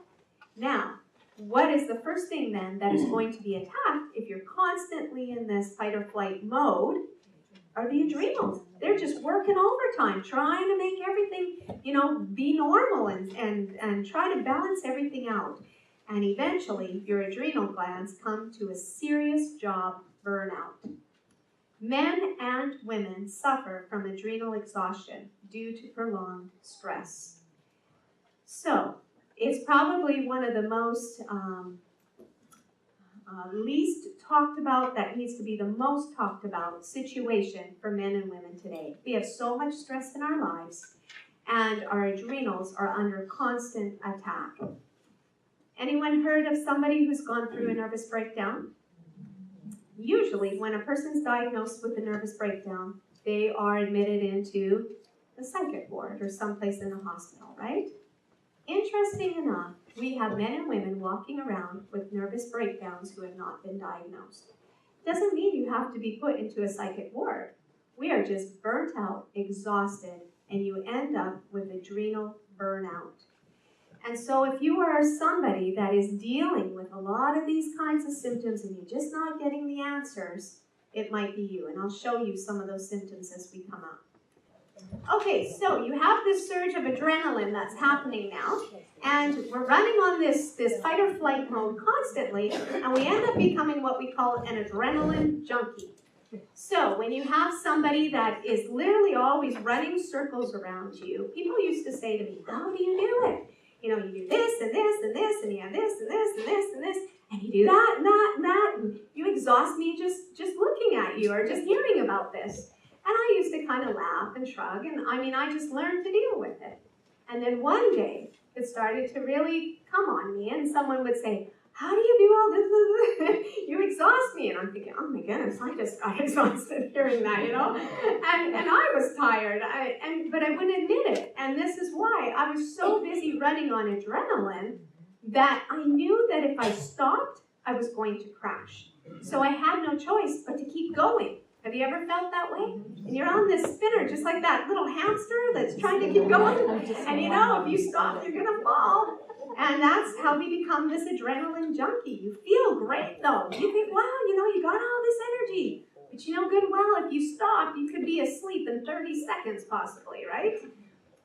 Speaker 1: Now, what is the first thing then that is going to be attacked if you're constantly in this fight or flight mode? Are the adrenals. They're just working overtime, trying to make everything, be normal and try to balance everything out. And eventually, your adrenal glands come to a serious job burnout. Men and women suffer from adrenal exhaustion due to prolonged stress. So, it's probably one of the most least talked about, that needs to be the most talked about situation for men and women today. We have so much stress in our lives, and our adrenals are under constant attack. Anyone heard of somebody who's gone through a nervous breakdown? Usually, when a person's diagnosed with a nervous breakdown, they are admitted into the psychic ward or someplace in the hospital, right? Interesting enough, we have men and women walking around with nervous breakdowns who have not been diagnosed. Doesn't mean you have to be put into a psychic ward. We are just burnt out, exhausted, and you end up with adrenal burnout. And so if you are somebody that is dealing with a lot of these kinds of symptoms and you're just not getting the answers, it might be you. And I'll show you some of those symptoms as we come up. Okay, so you have this surge of adrenaline that's happening now, and we're running on this fight or flight mode constantly, and we end up becoming what we call an adrenaline junkie. So when you have somebody that is literally always running circles around you, people used to say to me, how do you do it? You know, you do this and this and this, and you have this and this and this and this, and you do that and that and that, and you exhaust me just looking at you or just hearing about this. And I used to kind of laugh and shrug, and I just learned to deal with it. And then one day, it started to really come on me, and someone would say, how do you do all this? You exhaust me. And I'm thinking, oh my goodness, I just got exhausted hearing that, you know? And I was tired, but I wouldn't admit it. And this is why I was so busy running on adrenaline that I knew that if I stopped, I was going to crash. So I had no choice but to keep going. Have you ever felt that way? And you're on this spinner, just like that little hamster that's trying to keep going. And you know, if you stop, you're going to fall. And that's how we become this adrenaline junkie. You feel great, though. You think, wow, you know, you got all this energy. But you know good well, if you stop, you could be asleep in 30 seconds, possibly, right?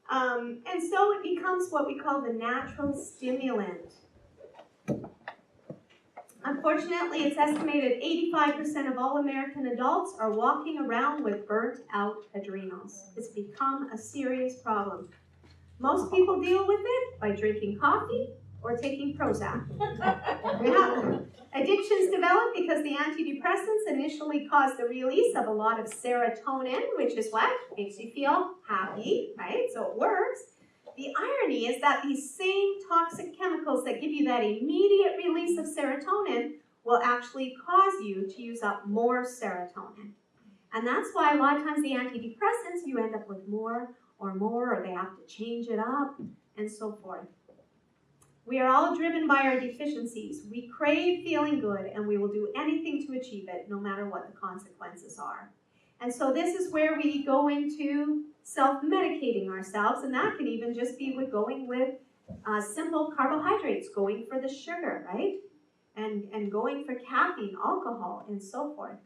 Speaker 1: And so it becomes what we call the natural stimulant. Unfortunately, it's estimated 85% of all American adults are walking around with burnt out adrenals. It's become a serious problem. Most people deal with it by drinking coffee or taking Prozac. Yeah. Addictions develop because the antidepressants initially cause the release of a lot of serotonin, which is what makes you feel happy, right? So it works. The irony is that these same toxic chemicals that give you that immediate release of serotonin will actually cause you to use up more serotonin. And that's why a lot of times the antidepressants, you end up with more, or they have to change it up, and so forth. We are all driven by our deficiencies. We crave feeling good, and we will do anything to achieve it, no matter what the consequences are. And so this is where we go into self-medicating ourselves, and that can even just be with going with simple carbohydrates, going for the sugar, right? And going for caffeine, alcohol, and so forth.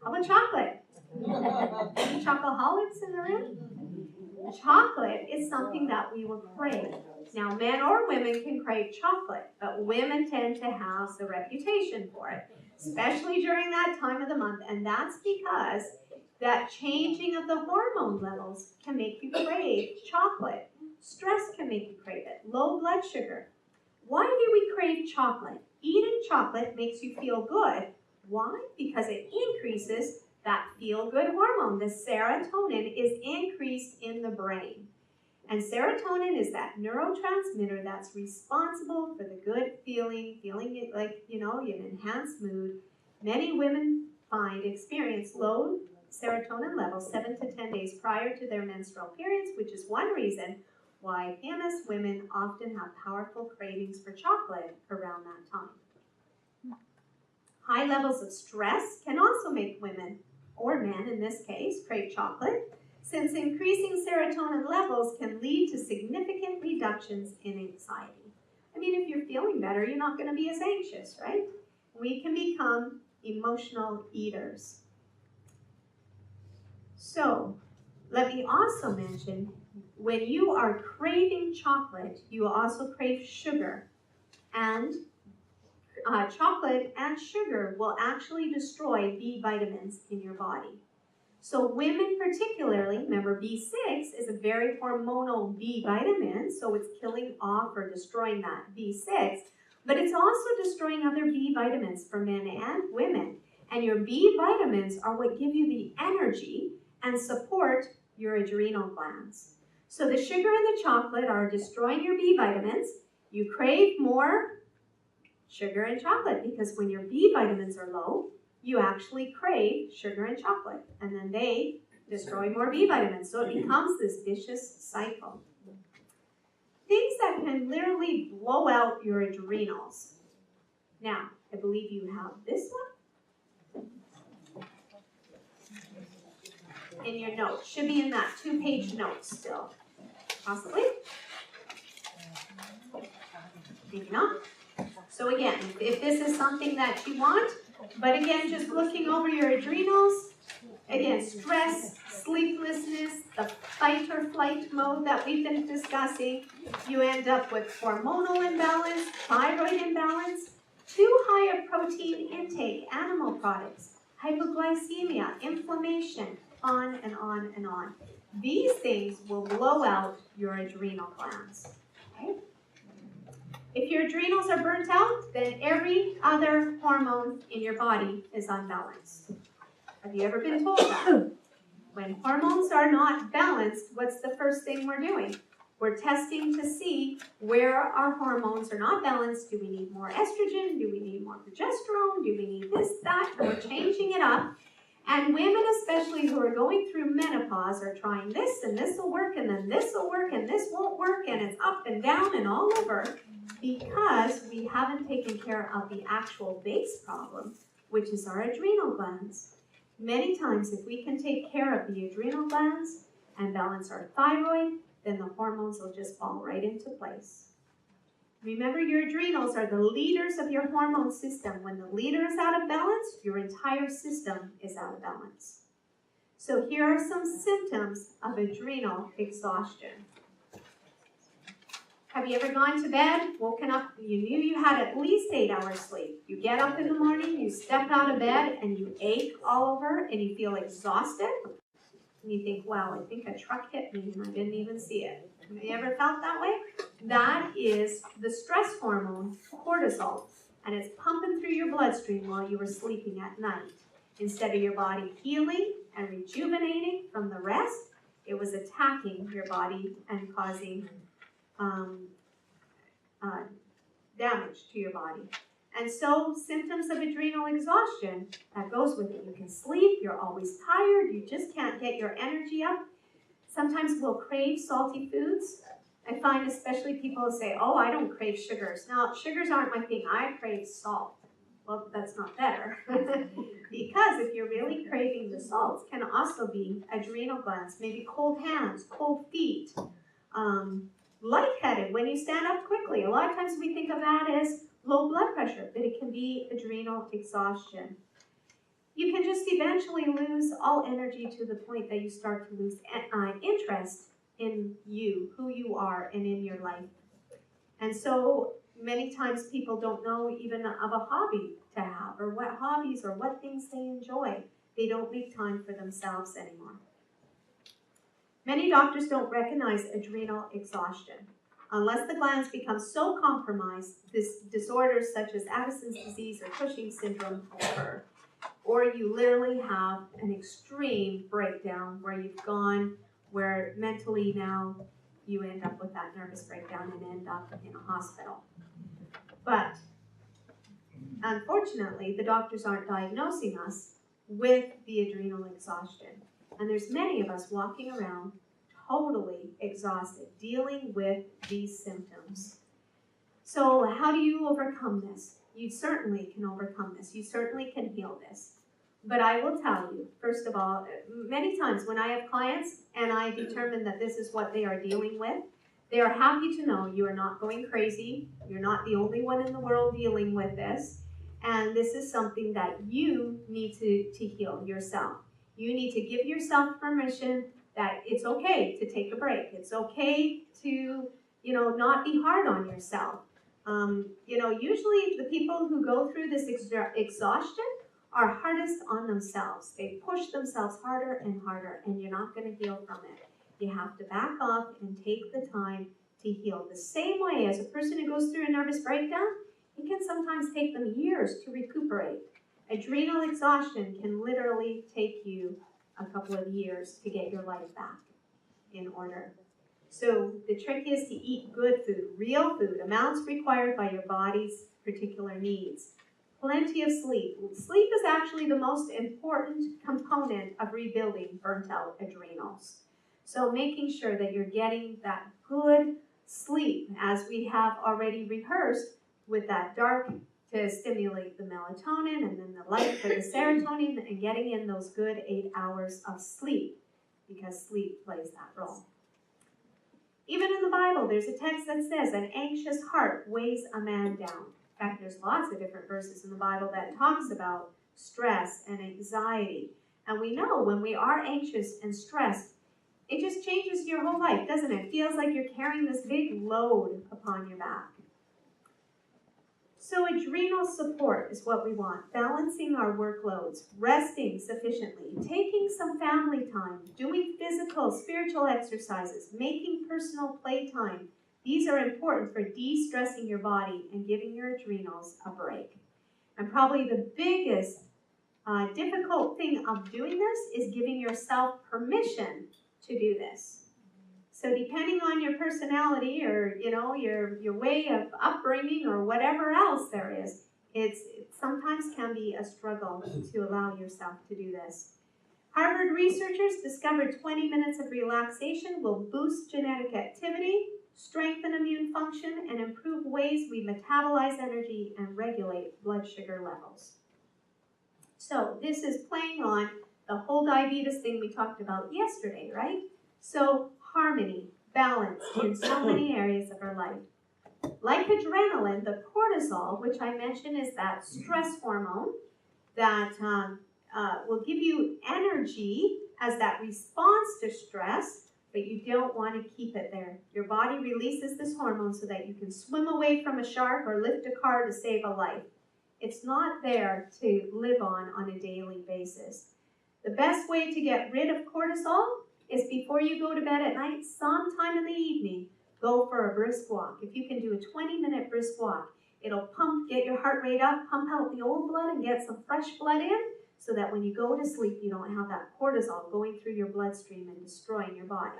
Speaker 1: How about chocolate? Any chocoholics in the room? Chocolate is something that we will crave. Now, men or women can crave chocolate, but women tend to have the reputation for it, especially during that time of the month, and that's because that changing of the hormone levels can make you crave chocolate. Stress can make you crave it. Low blood sugar. Why do we crave chocolate? Eating chocolate makes you feel good. Why? Because it increases that feel-good hormone. The serotonin is increased in the brain. And serotonin is that neurotransmitter that's responsible for the good feeling it like, you know, an enhanced mood. Many women experience low serotonin levels 7 to 10 days prior to their menstrual periods, which is one reason why PMS women often have powerful cravings for chocolate around that time. High levels of stress can also make women, or men in this case, crave chocolate, since increasing serotonin levels can lead to significant reductions in anxiety. I mean, if you're feeling better, you're not going to be as anxious, right? We can become emotional eaters. So, let me also mention, when you are craving chocolate, you also crave sugar. And chocolate and sugar will actually destroy B vitamins in your body. So women particularly, remember B6 is a very hormonal B vitamin, so it's killing off or destroying that B6, but it's also destroying other B vitamins for men and women. And your B vitamins are what give you the energy and support your adrenal glands. So the sugar and the chocolate are destroying your B vitamins. You crave more sugar and chocolate because when your B vitamins are low, you actually crave sugar and chocolate, and then they destroy more B vitamins. So it becomes this vicious cycle. Things that can literally blow out your adrenals. Now, I believe you have this one in your notes. Should be in that 2-page note still, possibly. Maybe not. So again, if this is something that you want, but again, just looking over your adrenals, again, stress, sleeplessness, the fight or flight mode that we've been discussing, you end up with hormonal imbalance, thyroid imbalance, too high a protein intake, animal products, hypoglycemia, inflammation, on and on and on. These things will blow out your adrenal glands. Okay? If your adrenals are burnt out, then every other hormone in your body is unbalanced. Have you ever been told that? When hormones are not balanced, what's the first thing we're doing? We're testing to see where our hormones are not balanced. Do we need more estrogen? Do we need more progesterone? Do we need this, that? And we're changing it up. And women especially who are going through menopause are trying this, and this will work, and then this will work, and this won't work, and it's up and down and all over because we haven't taken care of the actual base problem, which is our adrenal glands. Many times, if we can take care of the adrenal glands and balance our thyroid, then the hormones will just fall right into place. Remember, your adrenals are the leaders of your hormone system. When the leader is out of balance, your entire system is out of balance. So here are some symptoms of adrenal exhaustion. Have you ever gone to bed, woken up, you knew you had at least 8 hours sleep. You get up in the morning, you step out of bed, and you ache all over, and you feel exhausted. And you think, wow, I think a truck hit me, and I didn't even see it. Have you ever felt that way? That is the stress hormone, cortisol, and it's pumping through your bloodstream while you were sleeping at night. Instead of your body healing and rejuvenating from the rest, it was attacking your body and causing damage to your body. And so symptoms of adrenal exhaustion, that goes with it. You can sleep, you're always tired, you just can't get your energy up. Sometimes we'll crave salty foods. I find especially people say, oh, I don't crave sugars. Now, sugars aren't my thing. I crave salt. Well, that's not better. Because if you're really craving the salts, can also be adrenal glands, maybe cold hands, cold feet, lightheaded when you stand up quickly. A lot of times we think of that as low blood pressure, but it can be adrenal exhaustion. You can just eventually lose all energy to the point that you start to lose interest in you, who you are, and in your life. And so many times people don't know even of a hobby to have, or what hobbies or what things they enjoy. They don't make time for themselves anymore. Many doctors don't recognize adrenal exhaustion. Unless the glands become so compromised, disorders such as Addison's disease or Cushing's syndrome occur. Or you literally have an extreme breakdown where you've gone, where mentally now you end up with that nervous breakdown and end up in a hospital. But unfortunately, the doctors aren't diagnosing us with the adrenal exhaustion. And there's many of us walking around totally exhausted, dealing with these symptoms. So how do you overcome this? You certainly can overcome this. You certainly can heal this. But I will tell you, first of all, many times when I have clients and I determine that this is what they are dealing with, they are happy to know you are not going crazy. You're not the only one in the world dealing with this. And this is something that you need to heal yourself. You need to give yourself permission that it's okay to take a break. It's okay to, not be hard on yourself. Usually the people who go through this exhaustion are hardest on themselves. They push themselves harder and harder, and you're not going to heal from it. You have to back off and take the time to heal. The same way as a person who goes through a nervous breakdown, it can sometimes take them years to recuperate. Adrenal exhaustion can literally take you a couple of years to get your life back in order. So the trick is to eat good food, real food, amounts required by your body's particular needs. Plenty of sleep. Sleep is actually the most important component of rebuilding burnt out adrenals. So making sure that you're getting that good sleep, as we have already rehearsed, with that dark to stimulate the melatonin and then the light for the serotonin, and getting in those good 8 hours of sleep, because sleep plays that role. Even in the Bible, there's a text that says, an anxious heart weighs a man down. In fact, there's lots of different verses in the Bible that talks about stress and anxiety. And we know when we are anxious and stressed, it just changes your whole life, doesn't it? It feels like you're carrying this big load upon your back. So adrenal support is what we want. Balancing our workloads, resting sufficiently, taking some family time, doing physical, spiritual exercises, making personal playtime. These are important for de-stressing your body and giving your adrenals a break. And probably the biggest difficult thing of doing this is giving yourself permission to do this. So depending on your personality or, your way of upbringing or whatever else there is, it sometimes can be a struggle to allow yourself to do this. Harvard researchers discovered 20 minutes of relaxation will boost genetic activity, strengthen immune function, and improve ways we metabolize energy and regulate blood sugar levels. So this is playing on the whole diabetes thing we talked about yesterday, right? So harmony, balance in so many areas of our life. Like adrenaline, the cortisol, which I mentioned is that stress hormone that will give you energy as that response to stress, but you don't want to keep it there. Your body releases this hormone so that you can swim away from a shark or lift a car to save a life. It's not there to live on a daily basis. The best way to get rid of cortisol is before you go to bed at night, sometime in the evening, go for a brisk walk. If you can do a 20-minute brisk walk, it'll get your heart rate up, pump out the old blood and get some fresh blood in so that when you go to sleep, you don't have that cortisol going through your bloodstream and destroying your body.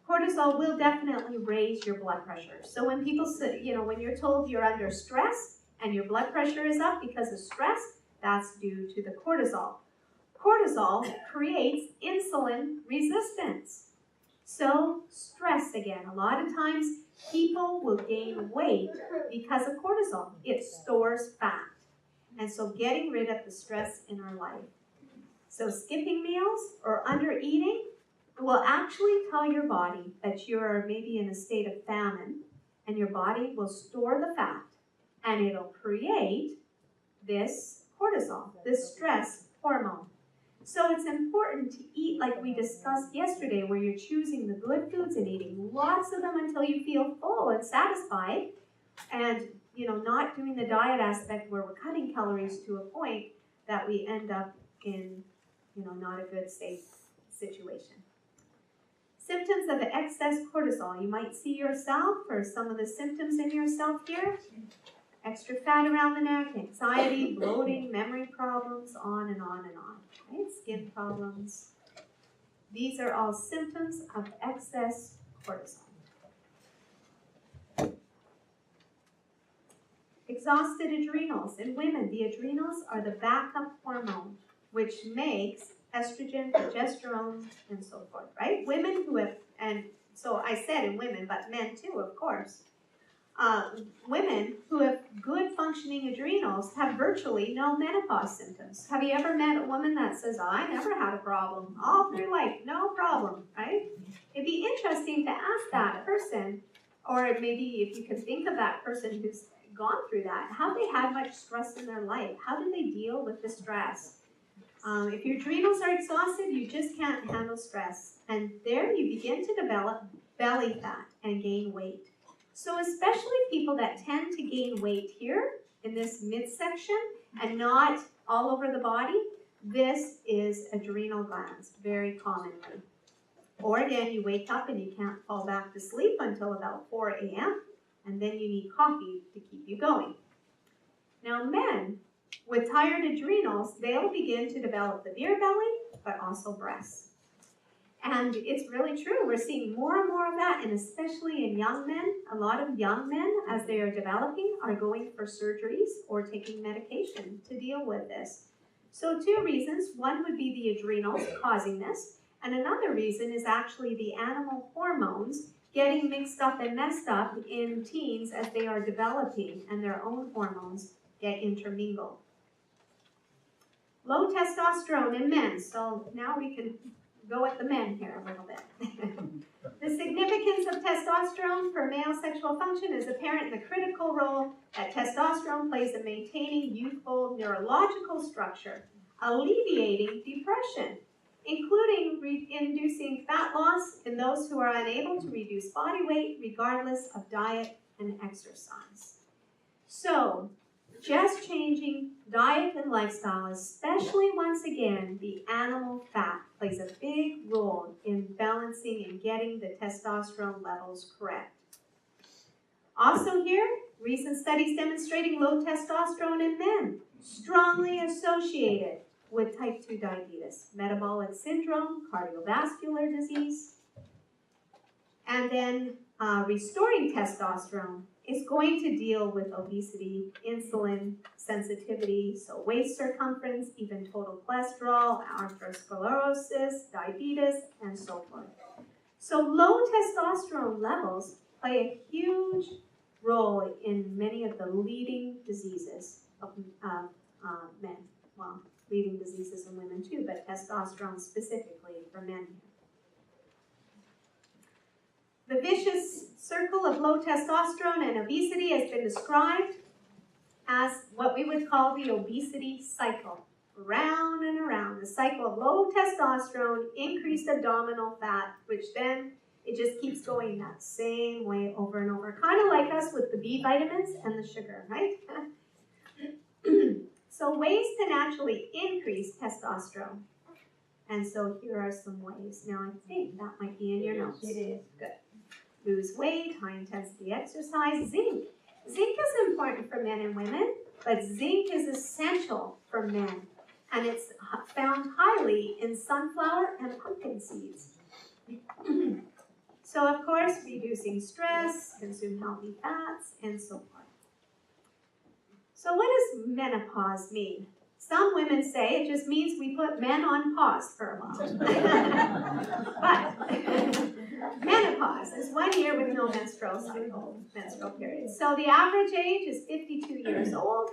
Speaker 1: Cortisol will definitely raise your blood pressure. So when people say, when you're told you're under stress and your blood pressure is up because of stress, that's due to the cortisol. Cortisol creates insulin resistance. So stress again. A lot of times people will gain weight because of cortisol. It stores fat. And so getting rid of the stress in our life. So skipping meals or under eating will actually tell your body that you're maybe in a state of famine, and your body will store the fat and it'll create this cortisol, this stress hormone. So it's important to eat like we discussed yesterday, where you're choosing the good foods and eating lots of them until you feel full and satisfied, and not doing the diet aspect where we're cutting calories to a point that we end up in not a good safe situation. Symptoms of excess cortisol. You might see yourself or some of the symptoms in yourself here. Extra fat around the neck, anxiety, bloating, memory problems, on and on and on. Right? Skin problems. These are all symptoms of excess cortisol. Exhausted adrenals. In women, the adrenals are the backup hormone, which makes estrogen, progesterone, and so forth, right? Women who have, and so I said in women, but men too, of course. Women who have good functioning adrenals have virtually no menopause symptoms. Have you ever met a woman that says, I never had a problem, all through life, no problem, right? It'd be interesting to ask that person, or maybe if you can think of that person who's gone through that, have they had much stress in their life? How do they deal with the stress? If your adrenals are exhausted, you just can't handle stress. And there you begin to develop belly fat and gain weight. So especially people that tend to gain weight here in this midsection and not all over the body, this is adrenal glands, very commonly. Or again, you wake up and you can't fall back to sleep until about 4 a.m. and then you need coffee to keep you going. Now men with tired adrenals, they'll begin to develop the beer belly, but also breasts. And it's really true. We're seeing more and more of that, and especially in young men. A lot of young men, as they are developing, are going for surgeries or taking medication to deal with this. So 2 reasons. One would be the adrenals causing this, and another reason is actually the animal hormones getting mixed up and messed up in teens as they are developing, and their own hormones get intermingled. Low testosterone in men. So now we can go at the men here a little bit. The significance of testosterone for male sexual function is apparent in the critical role that testosterone plays in maintaining youthful neurological structure, alleviating depression, including inducing fat loss in those who are unable to reduce body weight regardless of diet and exercise. So, just changing diet and lifestyle, especially once again, the animal fat plays a big role in balancing and getting the testosterone levels correct. Also here, recent studies demonstrating low testosterone in men, strongly associated with type 2 diabetes, metabolic syndrome, cardiovascular disease, and then restoring testosterone is going to deal with obesity, insulin sensitivity, so waist circumference, even total cholesterol, atherosclerosis, diabetes, and so forth. So low testosterone levels play a huge role in many of the leading diseases of men. Well, leading diseases in women too, but testosterone specifically for men. The vicious circle of low testosterone and obesity has been described as what we would call the obesity cycle. Round and around, the cycle of low testosterone, increased abdominal fat, which then it just keeps going that same way over and over. Kind of like us with the B vitamins and the sugar, right? So ways to naturally increase testosterone. And so here are some ways. Now I think that might be in your notes.
Speaker 2: It is.
Speaker 1: Good. Lose weight, high intensity exercise, zinc. Zinc is important for men and women, but zinc is essential for men. And it's found highly in sunflower and pumpkin seeds. So of course, reducing stress, consume healthy fats, and so forth. So what does menopause mean? Some women say it just means we put men on pause for a while. But menopause is 1 year with no menstrual cycle, menstrual period. So the average age is 52 years old.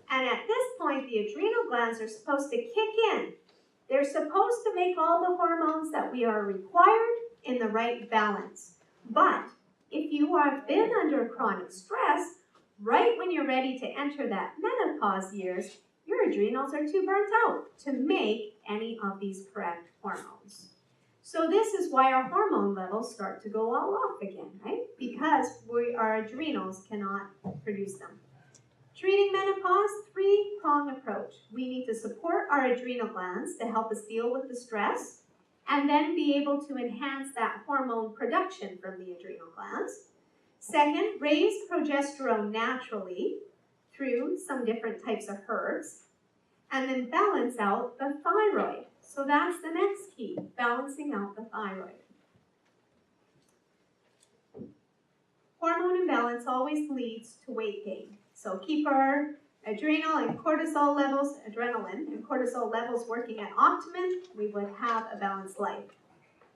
Speaker 1: And at this point, the adrenal glands are supposed to kick in. They're supposed to make all the hormones that we are required in the right balance. But if you have been under chronic stress, right when you're ready to enter that menopause years, your adrenals are too burnt out to make any of these correct hormones. So this is why our hormone levels start to go all off again, right? Because our adrenals cannot produce them. Treating menopause, three-pronged approach. We need to support our adrenal glands to help us deal with the stress and then be able to enhance that hormone production from the adrenal glands. Second, raise progesterone naturally through some different types of herbs, and then balance out the thyroid. So that's the next key, balancing out the thyroid. Hormone imbalance always leads to weight gain. So keep our adrenaline and cortisol levels working at optimum, we would have a balanced life.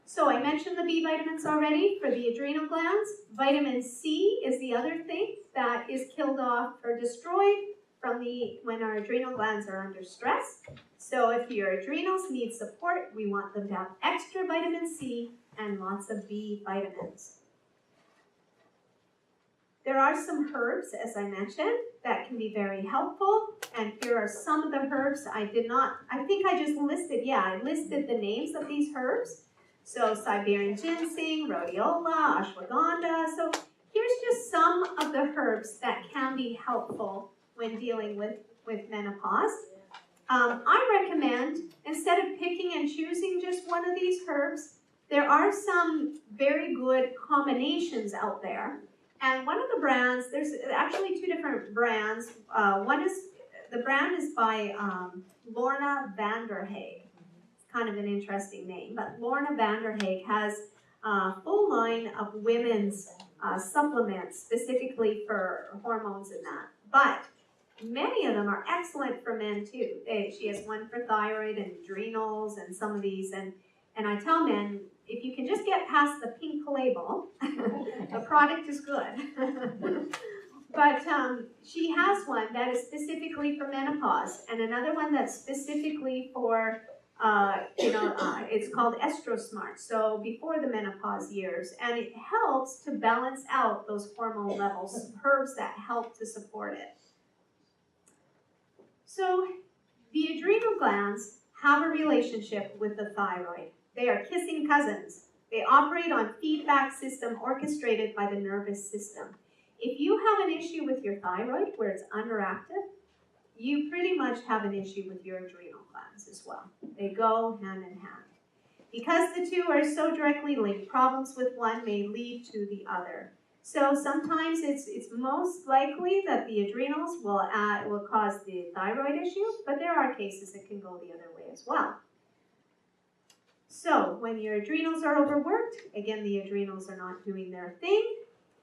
Speaker 1: So I mentioned the B vitamins already for the adrenal glands. Vitamin C is the other thing that is killed off or destroyed from when our adrenal glands are under stress. So if your adrenals need support, we want them to have extra vitamin C and lots of B vitamins. There are some herbs, as I mentioned, that can be very helpful. And here are some of the herbs I listed the names of these herbs. So Siberian ginseng, rhodiola, ashwagandha. So here's just some of the herbs that can be helpful when dealing with menopause. I recommend, instead of picking and choosing just one of these herbs, there are some very good combinations out there. And one of the brands, there's actually two different brands. The brand is by Lorna van der Haag. It's kind of an interesting name, but Lorna van der Haag has a full line of women's supplements specifically for hormones and that. But many of them are excellent for men too. She has one for thyroid and adrenals and some of these. And I tell men, if you can just get past the pink label, the product is good. But she has one that is specifically for menopause and another one that's specifically for It's called EstroSmart, so before the menopause years, and it helps to balance out those hormone levels, herbs that help to support it. So the adrenal glands have a relationship with the thyroid. They are kissing cousins. They operate on feedback system orchestrated by the nervous system. If you have an issue with your thyroid where it's underactive, you pretty much have an issue with your adrenal glands as well. They go hand in hand. Because the two are so directly linked, problems with one may lead to the other. So sometimes it's most likely that the adrenals will cause the thyroid issue, but there are cases that can go the other way as well. So when your adrenals are overworked, again, the adrenals are not doing their thing.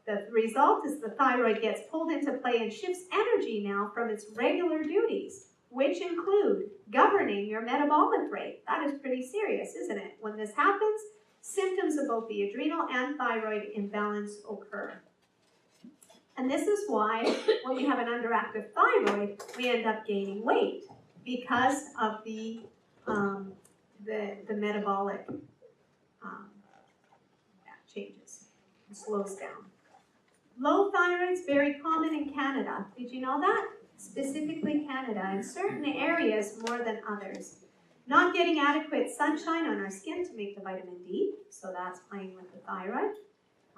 Speaker 1: The result is the thyroid gets pulled into play and shifts energy now from its regular duties, which include governing your metabolic rate. That is pretty serious, isn't it? When this happens, symptoms of both the adrenal and thyroid imbalance occur. And this is why when we have an underactive thyroid, we end up gaining weight because of the metabolic changes. It slows down. Low thyroid is very common in Canada. Did you know that? Specifically Canada, in certain areas more than others. Not getting adequate sunshine on our skin to make the vitamin D, so that's playing with the thyroid.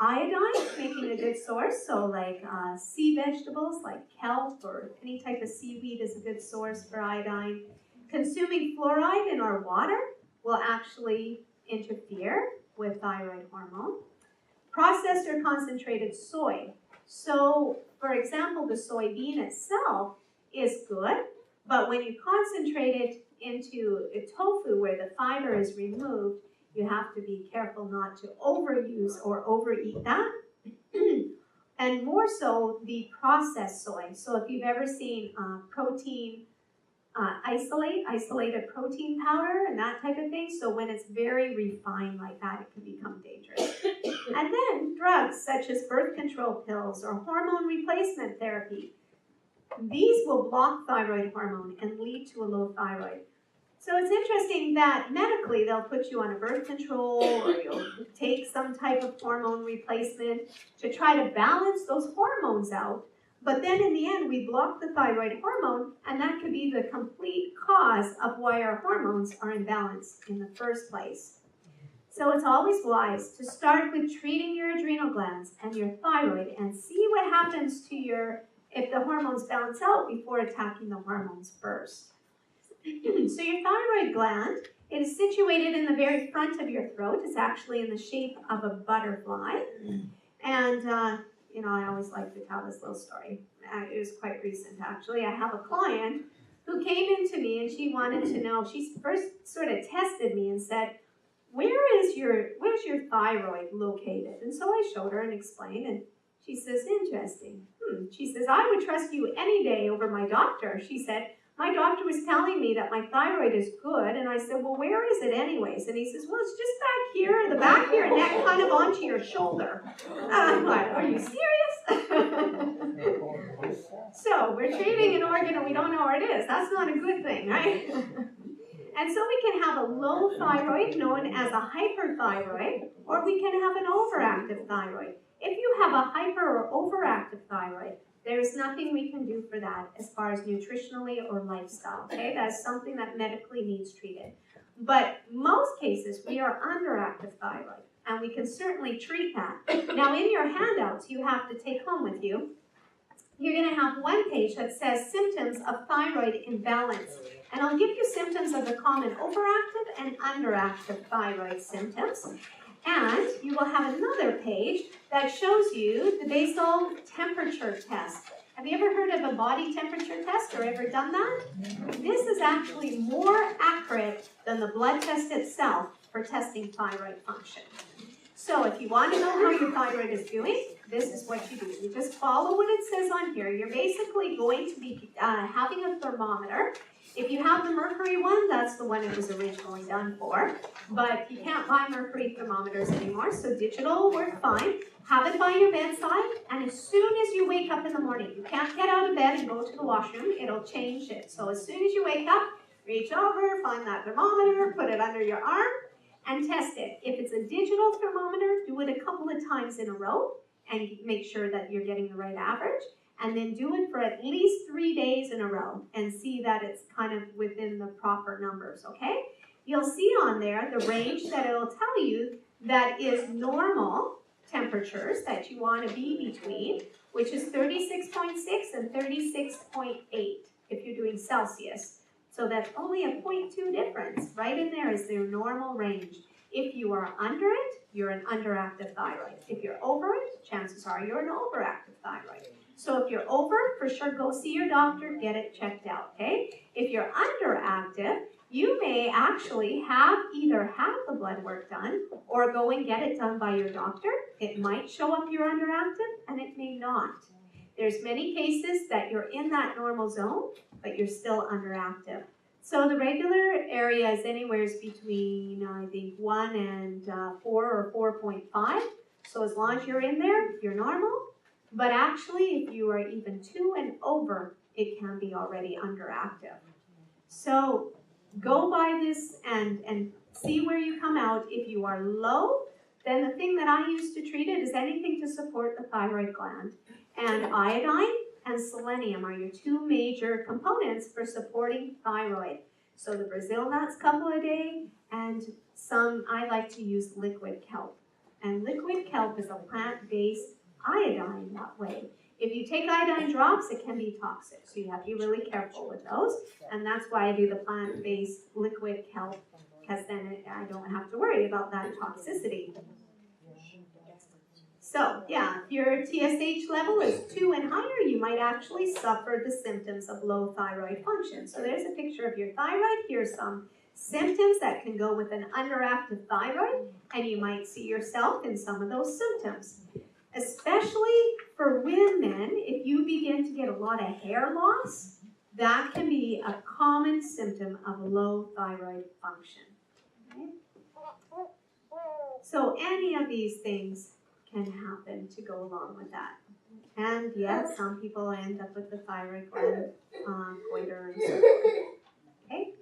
Speaker 1: Iodine, making a good source, so like sea vegetables like kelp or any type of seaweed is a good source for iodine. Consuming fluoride in our water will actually interfere with thyroid hormone. Processed or concentrated soy. So, for example, the soybean itself is good, but when you concentrate it into a tofu where the fiber is removed, you have to be careful not to overuse or overeat that. And more so the processed soy. So if you've ever seen protein isolated protein powder and that type of thing, so when it's very refined like that, it can become dangerous. And then drugs such as birth control pills or hormone replacement therapy. These will block thyroid hormone and lead to a low thyroid. So it's interesting that medically they'll put you on a birth control or you'll take some type of hormone replacement to try to balance those hormones out. But then in the end, we block the thyroid hormone, and that could be the complete cause of why our hormones are imbalanced in the first place. So it's always wise to start with treating your adrenal glands and your thyroid and see what happens to if the hormones balance out before attacking the hormones first. So your thyroid gland, it is situated in the very front of your throat. It's actually in the shape of a butterfly. And, I always like to tell this little story. It was quite recent, actually. I have a client who came into me and she wanted to know, she first sort of tested me and said, where's your thyroid located? And so I showed her and explained, and she says, interesting. She says, I would trust you any day over my doctor. She said, my doctor was telling me that my thyroid is good, and I said, well, where is it anyways? And he says, well, it's just back here, the back of your neck, kind of onto your shoulder. And I'm like, are you serious? So we're treating an organ and we don't know where it is. That's not a good thing, right? And so we can have a low thyroid known as a hyperthyroid, or we can have an overactive thyroid. If you have a hyper or overactive thyroid, there is nothing we can do for that as far as nutritionally or lifestyle, okay? That's something that medically needs treated. But most cases, we are underactive thyroid, and we can certainly treat that. Now, in your handouts you have to take home with you, you're going to have one page that says symptoms of thyroid imbalance. And I'll give you symptoms of the common overactive and underactive thyroid symptoms. And you will have another page that shows you the basal temperature test. Have you ever heard of a body temperature test or ever done that? This is actually more accurate than the blood test itself for testing thyroid function. So if you want to know how your thyroid is doing, this is what you do. You just follow what it says on here. You're basically going to be having a thermometer. If you have the mercury one, that's the one it was originally done for. But you can't buy mercury thermometers anymore, so digital will work fine. Have it by your bedside, and as soon as you wake up in the morning, you can't get out of bed and go to the washroom, it'll change it. So as soon as you wake up, Reach over, find that thermometer, put it under your arm, and test it. If it's a digital thermometer, do it a couple of times in a row and make sure that you're getting the right average. And then do it for at least 3 days in a row and see that it's kind of within the proper numbers, okay? You'll see on there the range that it'll tell you that is normal temperatures that you want to be between, which is 36.6 and 36.8 if you're doing Celsius. So that's only a 0.2 difference. Right in there is their normal range. If you are under it, you're an underactive thyroid. If you're over it, chances are you're an overactive thyroid. So if you're over, for sure go see your doctor, get it checked out, okay? If you're underactive, you may actually either have the blood work done or go and get it done by your doctor. It might show up you're underactive and it may not. There's many cases that you're in that normal zone, but you're still underactive. So the regular area is anywhere between, I think, 1 and 4 or 4.5. So as long as you're in there, you're normal. But actually, if you are even 2 and over, it can be already underactive. So go by this and see where you come out. If you are low, then the thing that I use to treat it is anything to support the thyroid gland. And iodine and selenium are your 2 major components for supporting thyroid. So the Brazil nuts couple a day, and I like to use liquid kelp. And liquid kelp is a plant-based iodine that way. If you take iodine drops, it can be toxic, so you have to be really careful with those. And that's why I do the plant-based liquid kelp, because then I don't have to worry about that toxicity. So, yeah, if your TSH level is 2 and higher, you might actually suffer the symptoms of low thyroid function. So there's a picture of your thyroid. Here's some symptoms that can go with an underactive thyroid, and you might see yourself in some of those symptoms. Especially for women, if you begin to get a lot of hair loss, that can be a common symptom of low thyroid function. Okay? So any of these things can happen to go along with that. And yes, some people end up with the thyroid gland goiter and so forth. Okay?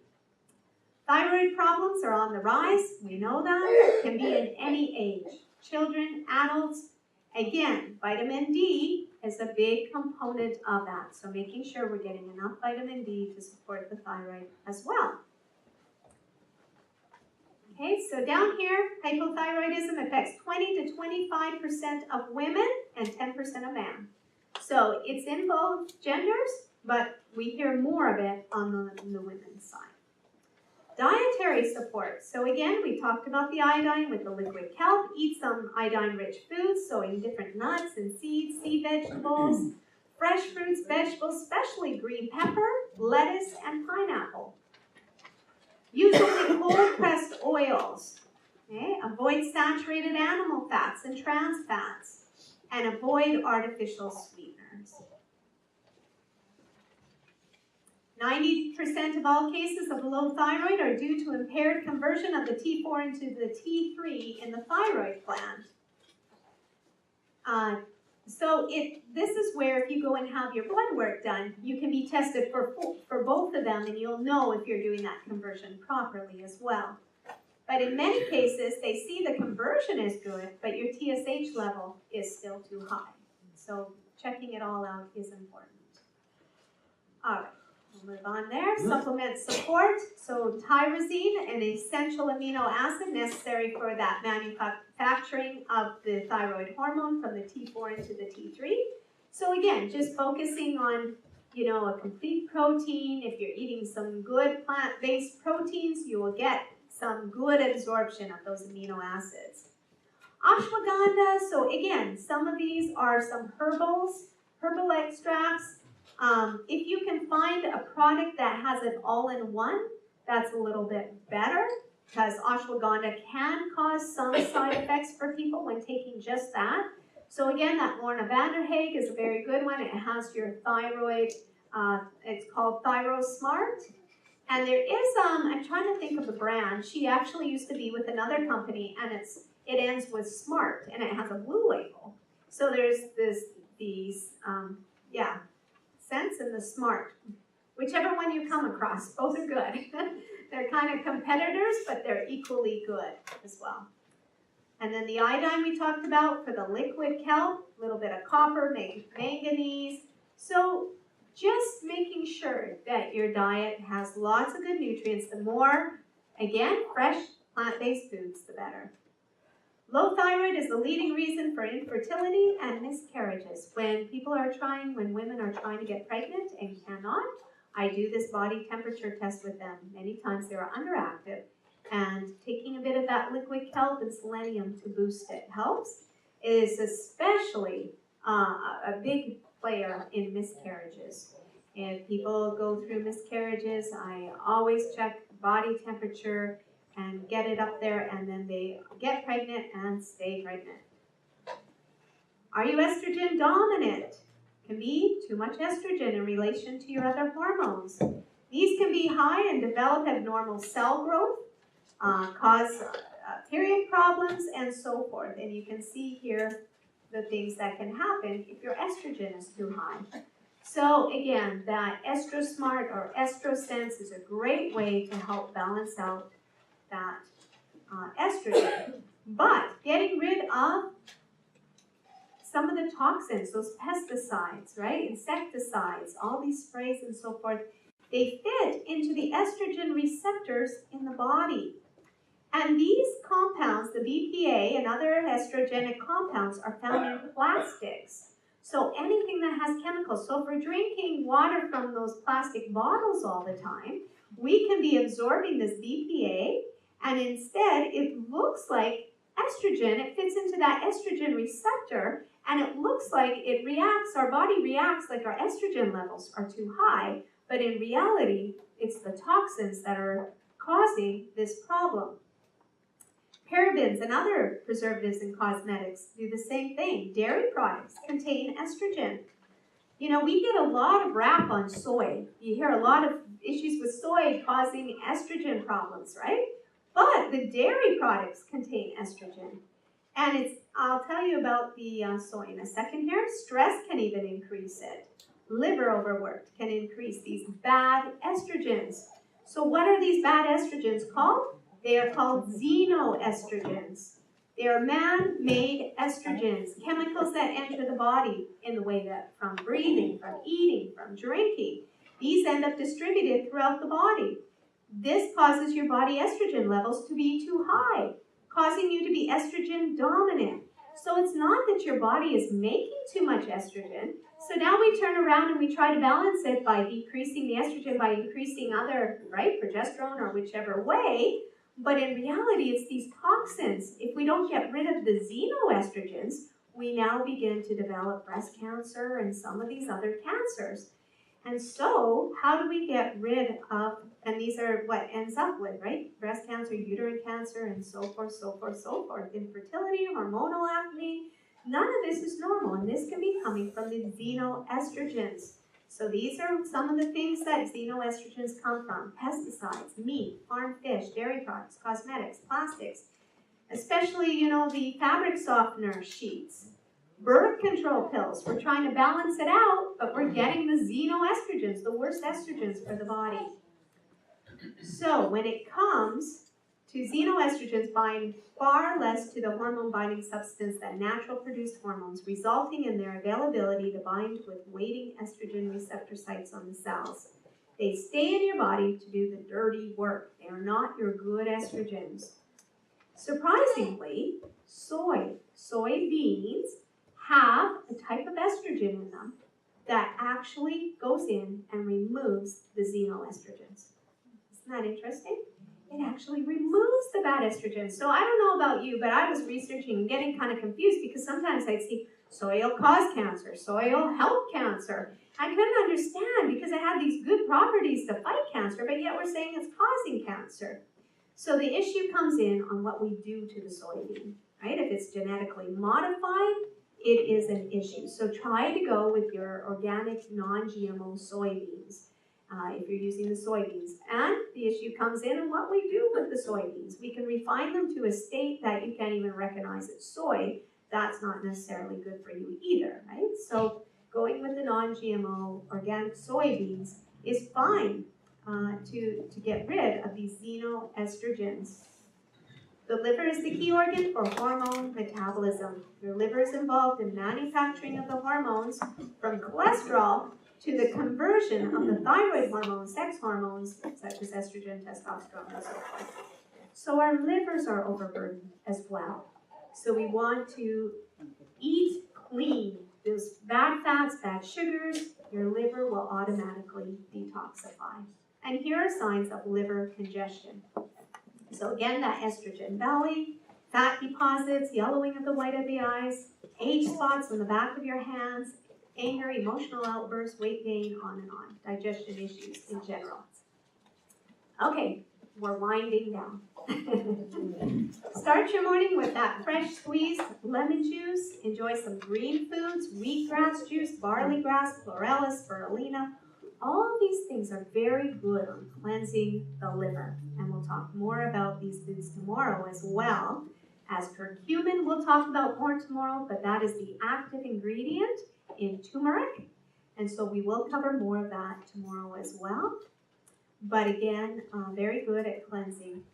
Speaker 1: Thyroid problems are on the rise. We know that. Can be at any age. Children, adults. Again, vitamin D is a big component of that. So making sure we're getting enough vitamin D to support the thyroid as well. Okay, so down here, hypothyroidism affects 20 to 25% of women and 10% of men. So it's in both genders, but we hear more of it on the women's side. Dietary support. So again, we talked about the iodine with the liquid kelp. Eat some iodine-rich foods, so in different nuts and seeds, sea vegetables, fresh fruits, vegetables, especially green pepper, lettuce, and pineapple. Use only cold-pressed oils. Okay? Avoid saturated animal fats and trans fats. And avoid artificial sweeteners. 90% of all cases of low thyroid are due to impaired conversion of the T4 into the T3 in the thyroid gland. So this is where if you go and have your blood work done, you can be tested for both of them, and you'll know if you're doing that conversion properly as well. But in many cases, they see the conversion is good, but your TSH level is still too high. So checking it all out is important. All right. We'll move on there. Supplement support. So tyrosine, an essential amino acid necessary for that manufacturing of the thyroid hormone from the T4 into the T3. So again, just focusing on, a complete protein. If you're eating some good plant-based proteins, you will get some good absorption of those amino acids. Ashwagandha. So again, some of these are some herbal extracts. If you can find a product that has an all-in-one, that's a little bit better, because ashwagandha can cause some side effects for people when taking just that. So again, that Lorna Vanderhaeg is a very good one. It has your thyroid, it's called ThyroSmart. And there is, I'm trying to think of the brand. She actually used to be with another company, and it ends with Smart, and it has a blue label. So there's these Sense and the Smart. Whichever one you come across, both are good. They're kind of competitors, but they're equally good as well. And then the iodine we talked about for the liquid kelp, a little bit of copper, manganese. So just making sure that your diet has lots of good nutrients. The more, again, fresh plant-based foods, the better. Low thyroid is the leading reason for infertility and miscarriages. When women are trying to get pregnant and cannot, I do this body temperature test with them. Many times they're underactive, and taking a bit of that liquid kelp and selenium to boost it helps. It is especially a big player in miscarriages. If people go through miscarriages, I always check body temperature and get it up there, and then they get pregnant and stay pregnant. Are you estrogen dominant? Can be too much estrogen in relation to your other hormones. These can be high and develop abnormal cell growth, cause period problems, and so forth. And you can see here the things that can happen if your estrogen is too high. So again, that EstroSmart or EstroSense is a great way to help balance out that estrogen. But getting rid of some of the toxins, those pesticides, right, insecticides, all these sprays and so forth, they fit into the estrogen receptors in the body. And these compounds, the BPA and other estrogenic compounds, are found in plastics. So anything that has chemicals. So if we're drinking water from those plastic bottles all the time, we can be absorbing this BPA, and instead it looks like estrogen. It fits into that estrogen receptor, and it looks like it reacts, our body reacts like our estrogen levels are too high, but in reality, it's the toxins that are causing this problem. Parabens and other preservatives in cosmetics do the same thing. Dairy products contain estrogen. You know, we get a lot of rap on soy. You hear a lot of issues with soy causing estrogen problems, right? But the dairy products contain estrogen. And I'll tell you about the soy in a second here. Stress can even increase it. Liver overworked can increase these bad estrogens. So what are these bad estrogens called? They are called xenoestrogens. They are man-made estrogens, chemicals that enter the body in the way that from breathing, from eating, from drinking. These end up distributed throughout the body. This causes your body estrogen levels to be too high, causing you to be estrogen dominant. So it's not that your body is making too much estrogen. So now we turn around and we try to balance it by decreasing the estrogen, by increasing other, right, progesterone or whichever way. But in reality, it's these toxins. If we don't get rid of the xenoestrogens, we now begin to develop breast cancer and some of these other cancers. And so, how do we get rid of, and these are what ends up with, right? Breast cancer, uterine cancer, and so forth, so forth, so forth. Infertility, hormonal acne, none of this is normal, and this can be coming from the xenoestrogens. So these are some of the things that xenoestrogens come from. Pesticides, meat, farm fish, dairy products, cosmetics, plastics, especially, you know, the fabric softener sheets. Birth control pills, we're trying to balance it out, but we're getting the xenoestrogens, the worst estrogens for the body. So when it comes to xenoestrogens bind far less to the hormone-binding substance than natural produced hormones, resulting in their availability to bind with waiting estrogen receptor sites on the cells. They stay in your body to do the dirty work. They are not your good estrogens. Surprisingly, soybeans have a type of estrogen in them that actually goes in and removes the xenoestrogens. Isn't that interesting? It actually removes the bad estrogens. So I don't know about you, but I was researching and getting kind of confused because sometimes I'd see soy will cause cancer, soy will help cancer. I couldn't understand because it had these good properties to fight cancer, but yet we're saying it's causing cancer. So the issue comes in on what we do to the soybean, right? If it's genetically modified, it is an issue. So try to go with your organic, non-GMO soybeans if you're using the soybeans. And the issue comes in on what we do with the soybeans. We can refine them to a state that you can't even recognize it's soy. That's not necessarily good for you either, right? So going with the non-GMO organic soybeans is fine to get rid of these xenoestrogens. The liver is the key organ for hormone metabolism. Your liver is involved in manufacturing of the hormones from cholesterol to the conversion of the thyroid hormones, sex hormones, such as estrogen, testosterone, and so forth. So our livers are overburdened as well. So we want to eat clean. Those bad fats, bad sugars, your liver will automatically detoxify. And here are signs of liver congestion. So again, that estrogen belly, fat deposits, yellowing of the white of the eyes, age spots on the back of your hands, anger, emotional outbursts, weight gain, on and on. Digestion issues in general. Okay, we're winding down. Start your morning with that fresh squeezed lemon juice. Enjoy some green foods, wheatgrass juice, barley grass, chlorella, spirulina. All these things are very good on cleansing the liver. And we'll talk more about these foods tomorrow as well. As curcumin, we'll talk about more tomorrow, but that is the active ingredient in turmeric. And so we will cover more of that tomorrow as well. But again, very good at cleansing.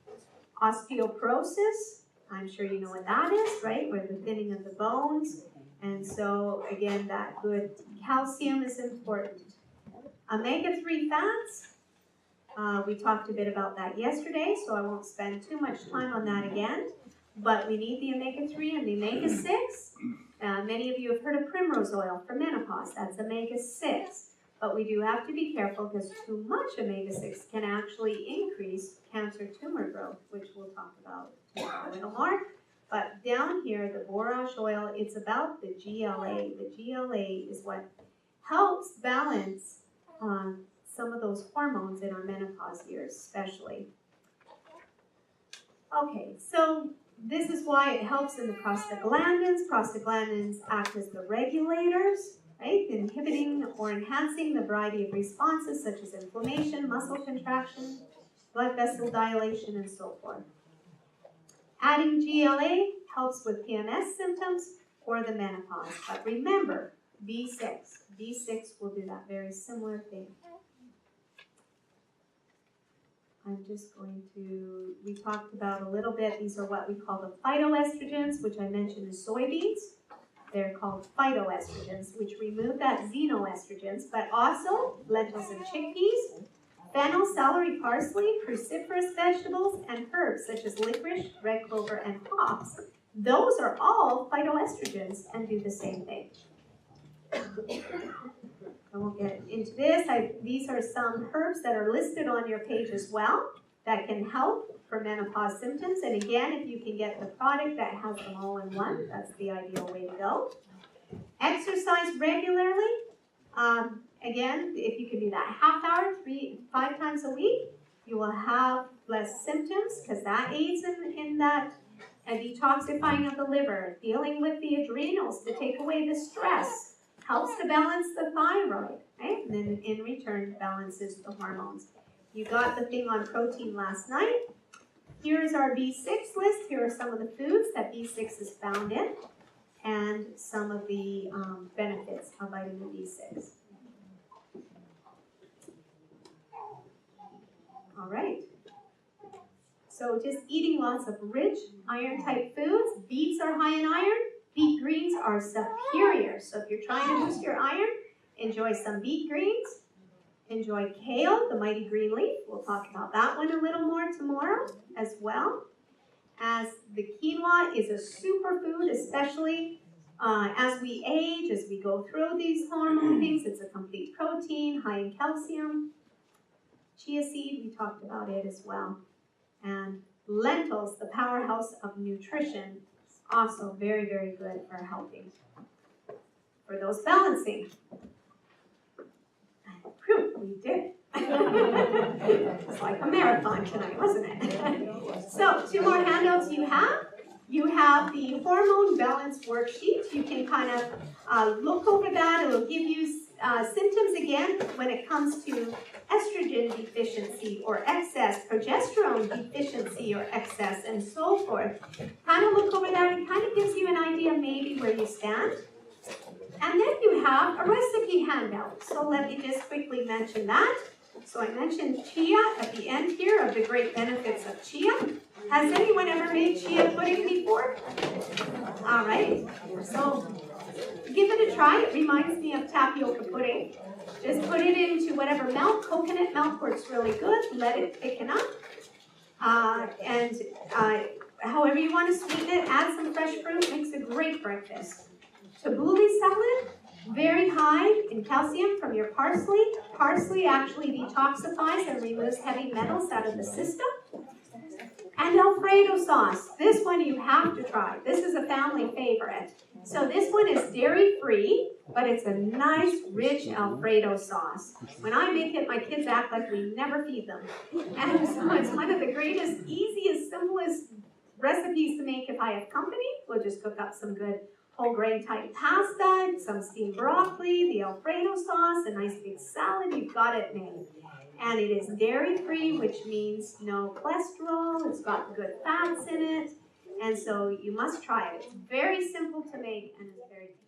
Speaker 1: Osteoporosis, I'm sure you know what that is, right? Where the thinning of the bones. And so again, that good calcium is important. Omega-3 fats, we talked a bit about that yesterday, so I won't spend too much time on that again. But we need the omega-3 and the omega-6. Many of you have heard of primrose oil for menopause. That's omega-6. But we do have to be careful because too much omega-6 can actually increase cancer tumor growth, which we'll talk about tomorrow a little more. But down here, the borage oil, it's about the GLA. The GLA is what helps balance some of those hormones in our menopause years, especially. Okay, so this is why it helps in the prostaglandins. Prostaglandins act as the regulators, right? Inhibiting or enhancing the variety of responses such as inflammation, muscle contraction, blood vessel dilation, and so forth. Adding GLA helps with PMS symptoms or the menopause. But remember, B6. B6 will do that very similar thing. I'm just going to, we talked about a little bit, these are what we call the phytoestrogens, which I mentioned in soybeans. They're called phytoestrogens, which remove that xenoestrogens, but also lentils and chickpeas, fennel, celery, parsley, cruciferous vegetables, and herbs such as licorice, red clover, and hops. Those are all phytoestrogens and do the same thing. I won't get into this. These are some herbs that are listed on your page as well that can help for menopause symptoms. And again, if you can get the product that has them all in one, that's the ideal way to go. Exercise regularly. Again, if you can do that half hour, 5 times a week, you will have less symptoms because that aids in that detoxifying of the liver, dealing with the adrenals to take away the stress. Helps to balance the thyroid, right? And then in return, balances the hormones. You got the thing on protein last night. Here's our B6 list. Here are some of the foods that B6 is found in and some of the benefits of vitamin B6. All right. So just eating lots of rich iron-type foods. Beets are high in iron. Beet greens are superior. So if you're trying to boost your iron, enjoy some beet greens. Enjoy kale, the mighty green leaf. We'll talk about that one a little more tomorrow as well. As the quinoa is a superfood, especially as we age, as we go through these hormone things. It's a complete protein, high in calcium. Chia seed, we talked about it as well. And lentils, the powerhouse of nutrition. Also very, very good for helping. For those balancing. Whew, we did. It's like a marathon tonight, wasn't it? So 2 more handouts you have. You have the hormone balance worksheet. You can kind of look over that. It will give you symptoms again when it comes to estrogen deficiency or excess, progesterone deficiency or excess, and so forth. Kind of look over that. It kind of gives you an idea maybe where you stand. And then you have a recipe handout. So let me just quickly mention that. So I mentioned chia at the end here of the great benefits of chia. Has anyone ever made chia pudding before? All right, so give it a try. It reminds me of tapioca pudding. Just put it into whatever milk. Coconut milk works really good. Let it thicken up. However you want to sweeten it, add some fresh fruit. Makes a great breakfast. Tabbouleh salad, very high in calcium from your parsley. Parsley actually detoxifies and removes heavy metals out of the system. And Alfredo sauce. This one you have to try. This is a family favorite. So this one is dairy-free, but it's a nice, rich Alfredo sauce. When I make it, my kids act like we never feed them. And so it's one of the greatest, easiest, simplest recipes to make if I have company. We'll just cook up some good whole grain type pasta, some steamed broccoli, the Alfredo sauce, a nice big salad. You've got it made. And it is dairy-free, which means no cholesterol. It's got good fats in it. And so you must try it. It's very simple to make and it's very tasty.